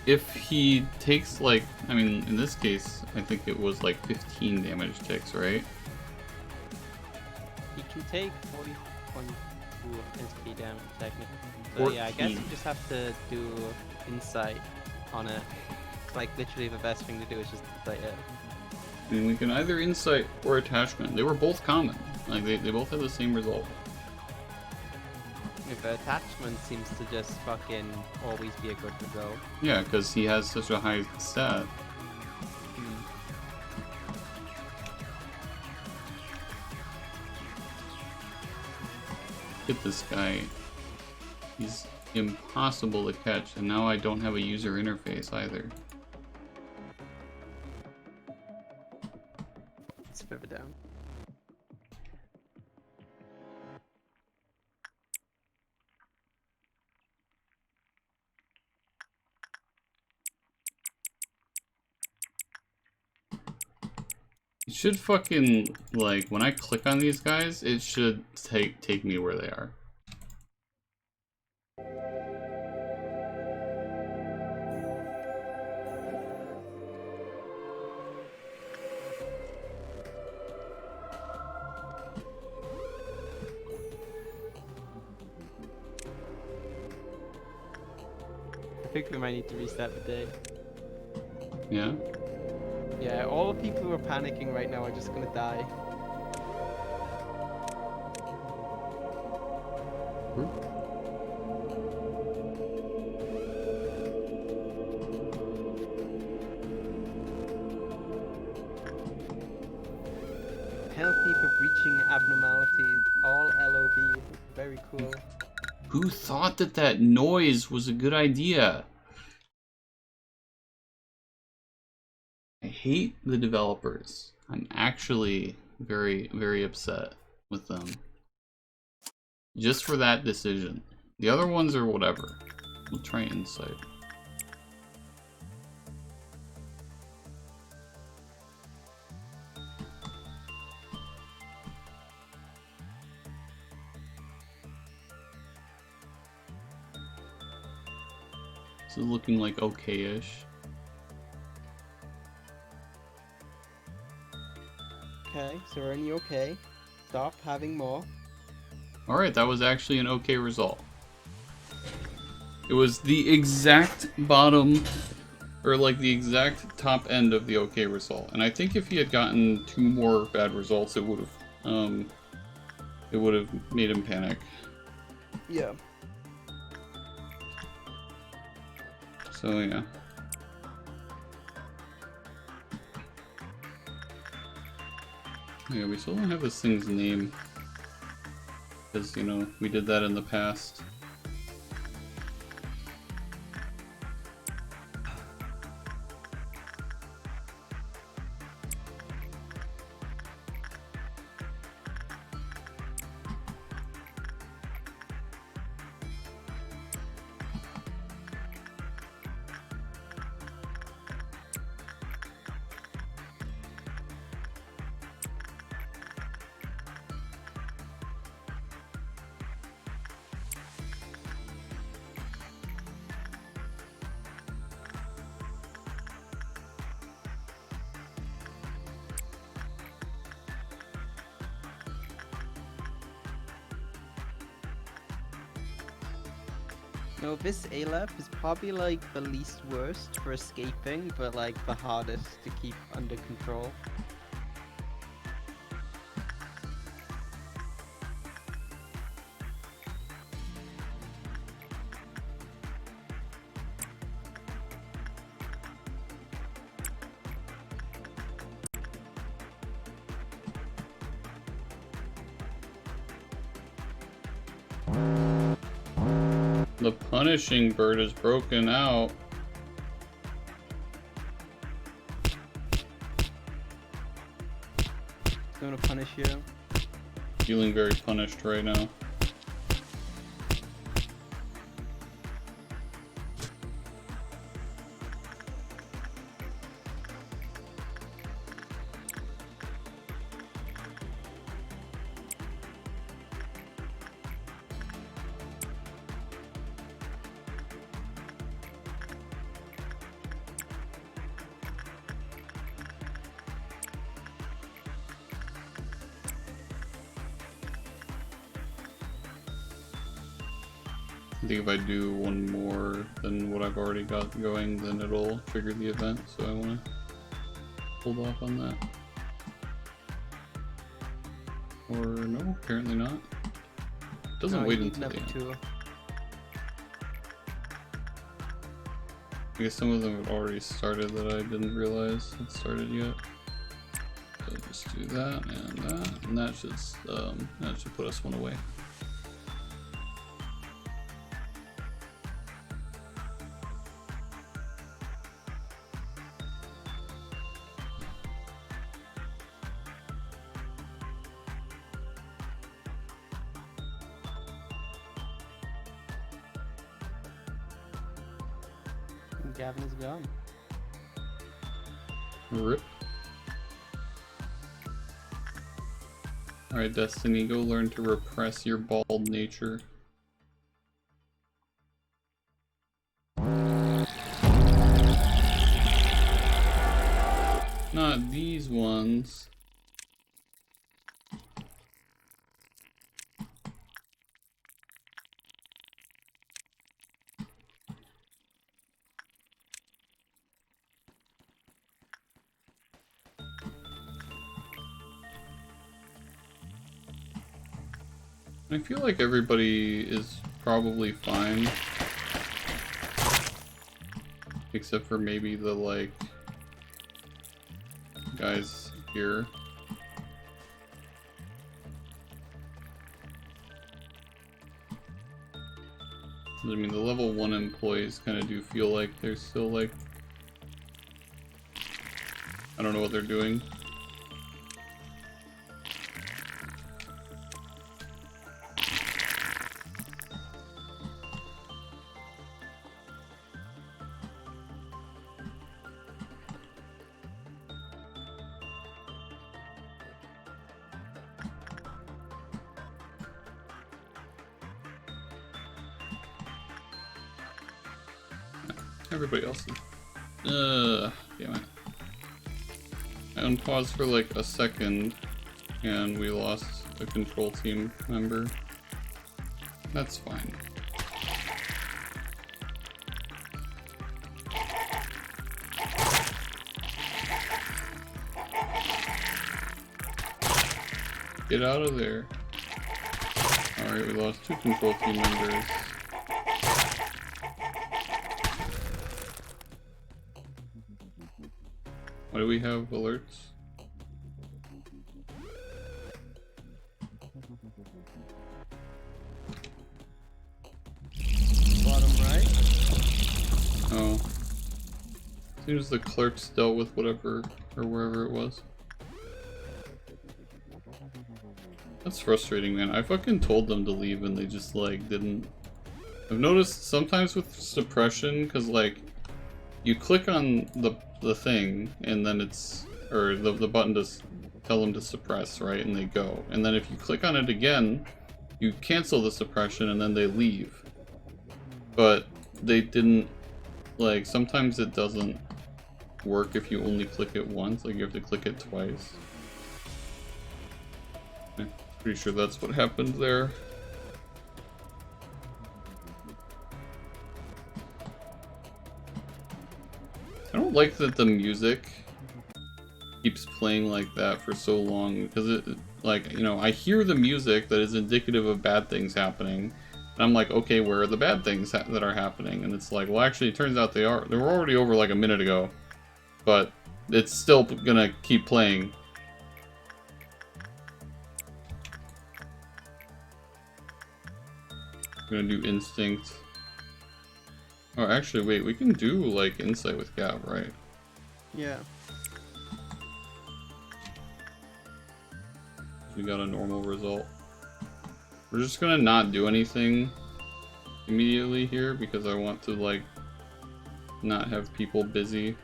if he takes, like, I mean, in this case, I think it was like 15 damage ticks, right? He can take 40.2 SP damage technically. So yeah, I guess you 14. just have to do insight on it. Like, literally the best thing to do is just insight it. I mean, we can either insight or attachment. They were both common. Like, they both had the same result. If attachment seems to just fucking always be a good result. Yeah, because he has such a high stat. Look at this guy. He's impossible to catch, and now I don't have a user interface either. It's further down. It should fucking, like, when I click on these guys, it should take me where they are. I think we might need to restart the day. Yeah? Yeah, all the people who are panicking right now are just gonna die. Penalty for breaching abnormalities. All LOB. Very cool. Who thought that that noise was a good idea? I hate the developers. I'm actually very, very upset with them. Just for that decision. The other ones are whatever. We'll try insight. This is looking like okay-ish. Okay, so we're only okay. Stop having more. Alright, that was actually an okay result. It was the exact bottom, or like the exact top end of the okay result. And I think if he had gotten 2 more bad results, it would have made him panic. Yeah. So yeah. Yeah, we still don't have this thing's name. Because, you know, we did that in the past. No, this Aleph is probably like the least worst for escaping, but like the hardest to keep under control. The punishing bird is broken out. It's gonna punish you. Feeling very punished right now. I think if I do one more than what I've already got going, then it'll trigger the event, so I wanna hold off on that. Or no, apparently not. Doesn't No, wait you need until the level end. 2. I guess some of them have already started that I didn't realize had started yet. So just do that, and that should put us one away. Gavin is gone. Rip. Alright, Destiny, go learn to repress your bald nature. Not these ones. I feel like everybody is probably fine. Except for maybe the, like, guys here. I mean, the level 1 employees kind of do feel like they're still, like, I don't know what they're doing. Everybody else is... damn it. I unpaused for like a second, and we lost a control team member. That's fine. Get out of there. Alright, we lost 2 control team members. Why do we have alerts? Bottom right. Oh. As soon as the clerks dealt with whatever, or wherever it was. That's frustrating, man. I fucking told them to leave and they just, like, didn't. I've noticed sometimes with suppression, because, like, you click on the thing, and then it's, or the button to tell them to suppress, right, and they go. And then if you click on it again, you cancel the suppression, and then they leave. But they didn't, like, sometimes it doesn't work if you only click it once, like you have to click it twice. I'm pretty sure that's what happened there. I don't like that the music keeps playing like that for so long, because it, like, you know, I hear the music that is indicative of bad things happening, and I'm like, okay, where are the bad things that are happening? And it's like, well, actually, it turns out they were already over like a minute ago, but it's still gonna keep playing. I'm gonna do instinct. Oh, actually, wait, we can do, like, insight with Gav, right? Yeah. We got a normal result. We're just gonna not do anything immediately here, because I want to, like, not have people busy.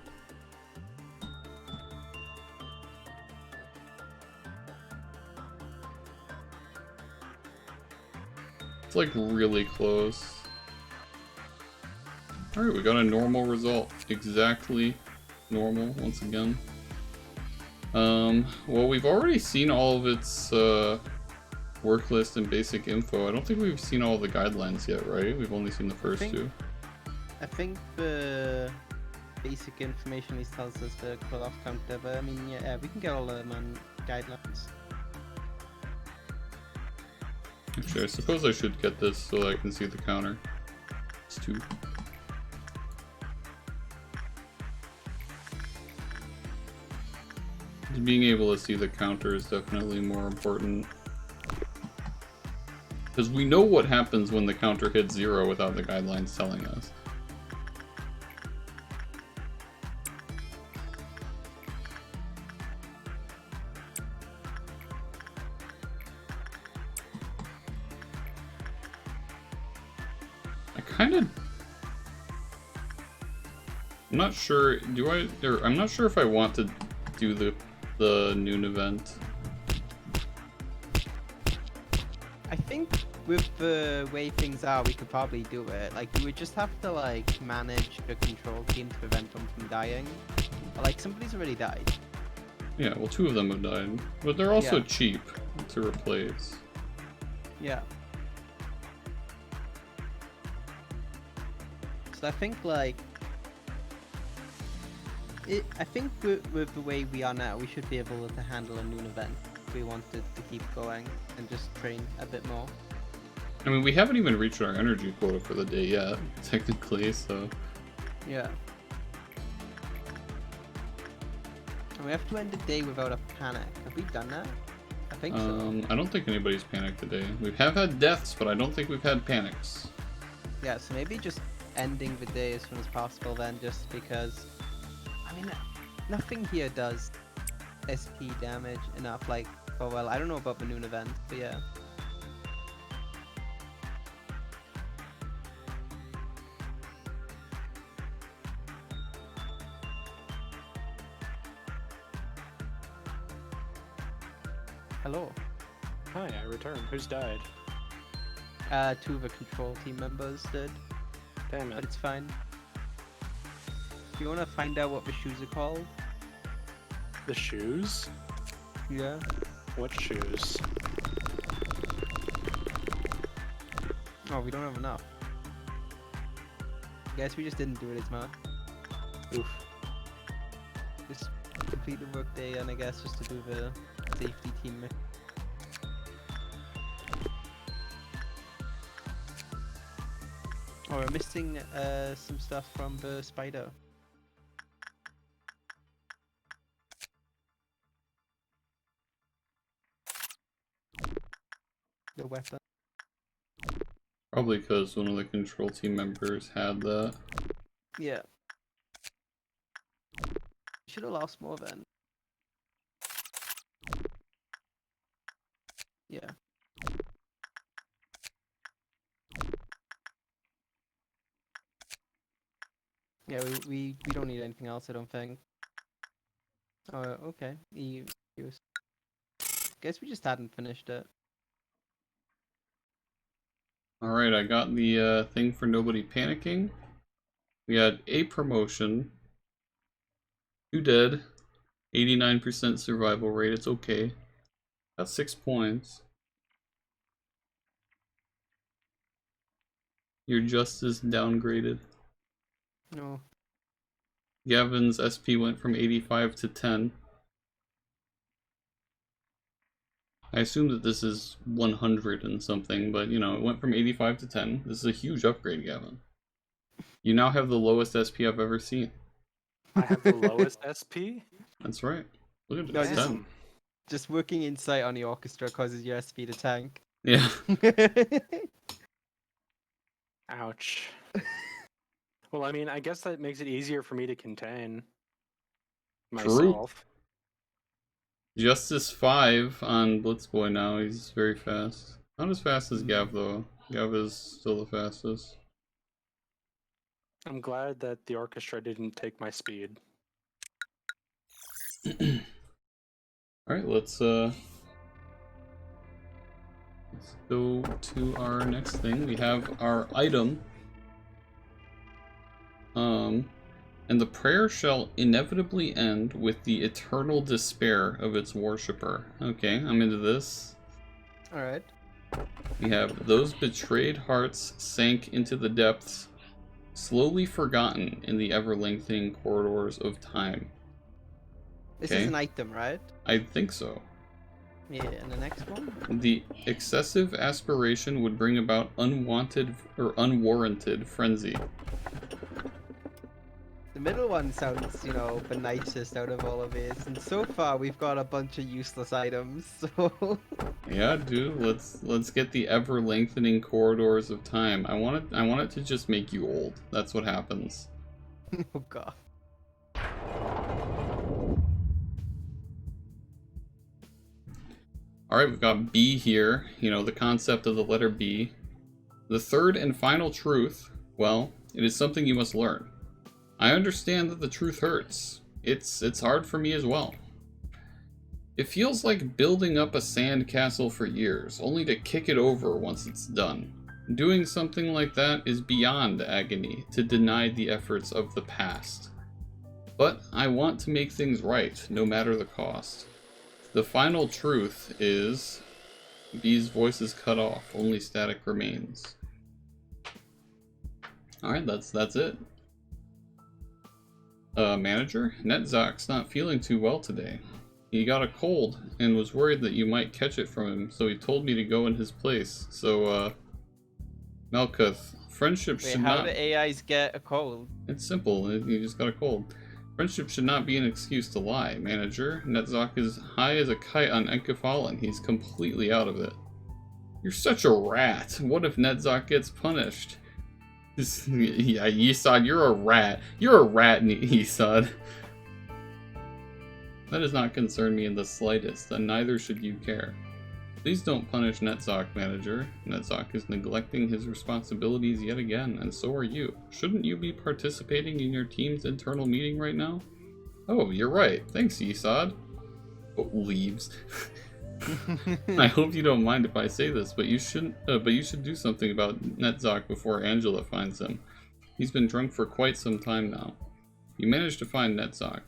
It's, like, really close. Alright, we got a normal result. Exactly normal, once again. Well, we've already seen all of its, work list and basic info. I don't think we've seen all the guidelines yet, right? We've only seen the first two. I think the basic information he tells us to pull off counter, but I mean, yeah, we can get all of them on guidelines. Actually, I suppose I should get this so I can see the counter. It's 2. Being able to see the counter is definitely more important. Because we know what happens when the counter hits 0 without the guidelines telling us. I'm not sure, I'm not sure if I want to do the noon event. I think with the way things are, we could probably do it. Like, we would just have to, like, manage the control team to prevent them from dying. But, like, somebody's already died. Yeah, well, 2 of them have died. But they're also Yeah. cheap to replace. Yeah. So I think, like... I think with the way we are now, we should be able to handle a noon event if we wanted to keep going and just train a bit more. I mean, we haven't even reached our energy quota for the day yet, technically, so... Yeah. And we have to end the day without a panic. Have we done that? I think so. I don't think anybody's panicked today. We have had deaths, but I don't think we've had panics. Yeah, so maybe just ending the day as soon as possible then, just because... I mean, nothing here does SP damage enough, like, oh well, I don't know about the noon event, but yeah. Hello. Hi, I returned. Who's died? 2 of the control team members did, Damn but it. it's fine. You wanna find out what the shoes are called? The shoes? Yeah. What shoes? Oh, we don't have enough. Guess we just didn't do it as much. Oof. Just complete the work day and I guess just to do the safety team. Oh, we're missing some stuff from the spider. The weapon. Probably because one of the control team members had that. Yeah. Should have lost more then. Yeah. Yeah, we don't need anything else, I don't think. Oh, okay. He was... Guess we just hadn't finished it. Alright, I got the thing for nobody panicking. We had a promotion. 2 dead. 89% survival rate, it's okay. Got 6 points. Your justice downgraded. No. Gavin's SP went from 85 to 10. I assume that this is 100 and something, but you know, it went from 85 to 10. This is a huge upgrade, Gavin. You now have the lowest SP I've ever seen. I have the lowest SP? That's right. Look at No, this. just- 10. Just working insight on the orchestra causes your SP to tank. Yeah. Ouch. Well, I mean, I guess that makes it easier for me to contain myself. Justice 5 on Blitzboy now. He's very fast. Not as fast as Gav, though. Gav is still the fastest. I'm glad that the orchestra didn't take my speed. Alright, let's go to our next thing. We have our item. And the prayer shall inevitably end with the eternal despair of its worshipper. Okay, I'm into this. Alright. We have those betrayed hearts sank into the depths, slowly forgotten in the ever-lengthening corridors of time. This Okay. is an item, right? I think so. Yeah, and the next one? The excessive aspiration would bring about unwanted or unwarranted frenzy. The middle one sounds, you know, the nicest out of all of these, and so far we've got a bunch of useless items, so... Yeah, dude, let's get the ever-lengthening corridors of time. I want it to just make you old. That's what happens. Oh god. Alright, we've got B here, you know, the concept of the letter B. The third and final truth, well, it is something you must learn. I understand that the truth hurts. It's hard for me as well. It feels like building up a sand castle for years, only to kick it over once it's done. Doing something like that is beyond agony to deny the efforts of the past. But I want to make things right, no matter the cost. The final truth is... B's voice is cut off, only static remains. Alright, that's it. Manager, Netzok's not feeling too well today. He got a cold and was worried that you might catch it from him, so he told me to go in his place. So, Malkuth, friendship Wait, should how not... do AIs get a cold? It's simple, he just got a cold. Friendship should not be an excuse to lie, Manager. Netzok is high as a kite on Enkefallen. He's completely out of it. You're such a rat. What if Netzok gets punished? Yeah, Yesod, you're a rat. You're a rat, Yesod. That does not concern me in the slightest, and neither should you care. Please don't punish Netzok, Manager. Netzok is neglecting his responsibilities yet again, and so are you. Shouldn't you be participating in your team's internal meeting right now? Oh, you're right. Thanks, Yesod. Oh, leaves. I hope you don't mind if I say this, but you should do something about Netzok before Angela finds him. He's been drunk for quite some time now. You managed to find Netzok.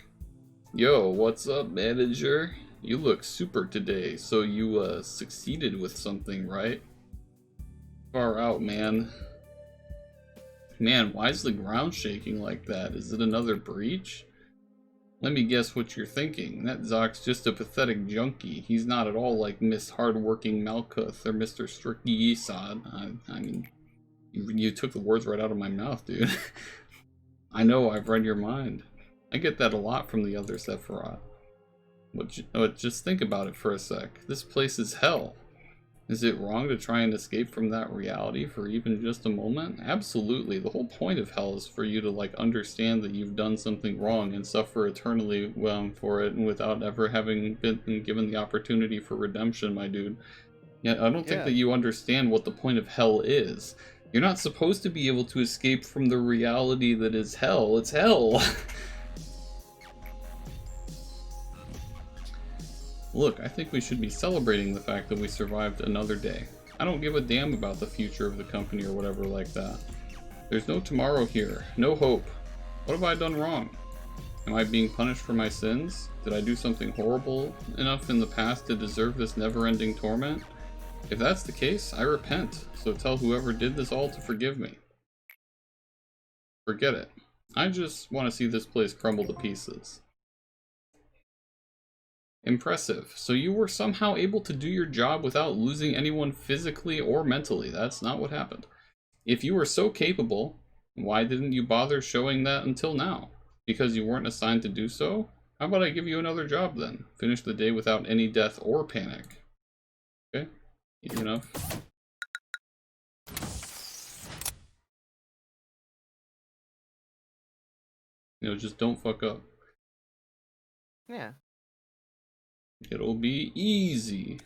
Yo, what's up, Manager? You look super today, so you succeeded with something, right? Far out, man. Man, why is the ground shaking like that? Is it another breach? Let me guess what you're thinking. Netzok's just a pathetic junkie. He's not at all like Miss Hardworking Malkuth or Mr. Stricky Yesod. I mean, you took the words right out of my mouth, dude. I know, I've read your mind. I get that a lot from the other Sephiroth. But just think about it for a sec. This place is hell. Is it wrong to try and escape from that reality for even just a moment? Absolutely. The whole point of hell is for you to, like, understand that you've done something wrong and suffer eternally for it without ever having been given the opportunity for redemption, my dude. Yet I don't think that you understand what the point of hell is. You're not supposed to be able to escape from the reality that is hell. It's hell! Look, I think we should be celebrating the fact that we survived another day. I don't give a damn about the future of the company or whatever like that. There's no tomorrow here, no hope. What have I done wrong? Am I being punished for my sins? Did I do something horrible enough in the past to deserve this never-ending torment? If that's the case, I repent, so tell whoever did this all to forgive me. Forget it. I just want to see this place crumble to pieces. Impressive. So you were somehow able to do your job without losing anyone physically or mentally. That's not what happened. If you were so capable, why didn't you bother showing that until now? Because you weren't assigned to do so? How about I give you another job then? Finish the day without any death or panic. Okay? Easy enough. You know, just don't fuck up. Yeah. It'll be easy.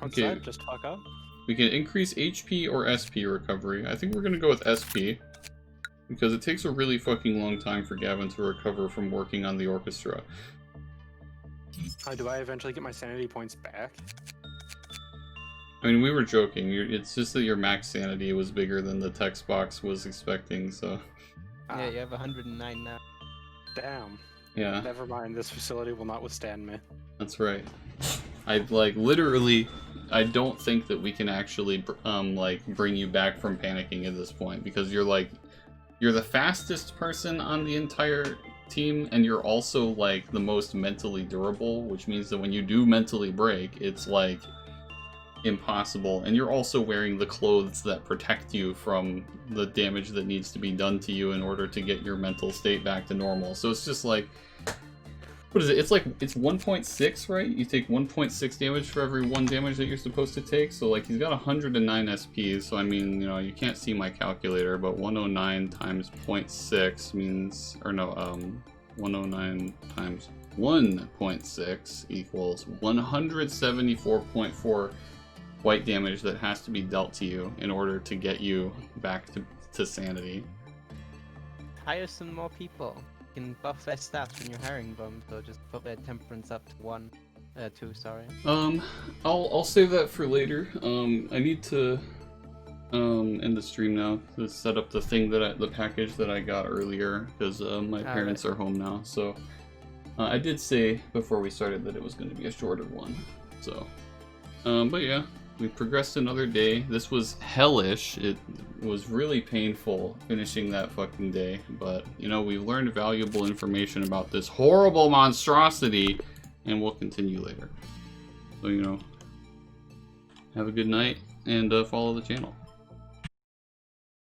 Okay. Okay. Just fuck up. We can increase HP or SP recovery. I think we're gonna go with SP. Because it takes a really fucking long time for Gavin to recover from working on the orchestra. Do I eventually get my sanity points back? I mean, we were joking. It's just that your max sanity was bigger than the text box was expecting, so... Yeah, you have 109 now. Damn. Yeah. Never mind, this facility will not withstand me. That's right. Literally, I don't think that we can actually, like, bring you back from panicking at this point, because you're, like, you're the fastest person on the entire team, and you're also like the most mentally durable, which means that when you do mentally break, it's like impossible. And you're also wearing the clothes that protect you from the damage that needs to be done to you in order to get your mental state back to normal. So it's just like, what is it? It's like, it's 1.6, right? You take 1.6 damage for every 1 damage that you're supposed to take. So like, he's got 109 SPs. So I mean, you know, you can't see my calculator, but 109 times 0.6 means, or no, 109 times 1.6 equals 174.4 white damage that has to be dealt to you in order to get you back to sanity. Hire some more people. You can buff their stats when you're hiring them, so just put their temperance up to 2, sorry. I'll save that for later. I need to end the stream now to set up the thing that the package that I got earlier, because my parents are home now. So I did say before we started that it was going to be a shorter one. So, but yeah. We progressed another day. This was hellish. It was really painful finishing that fucking day. But, you know, we learned valuable information about this horrible monstrosity. And we'll continue later. So, you know, have a good night and follow the channel.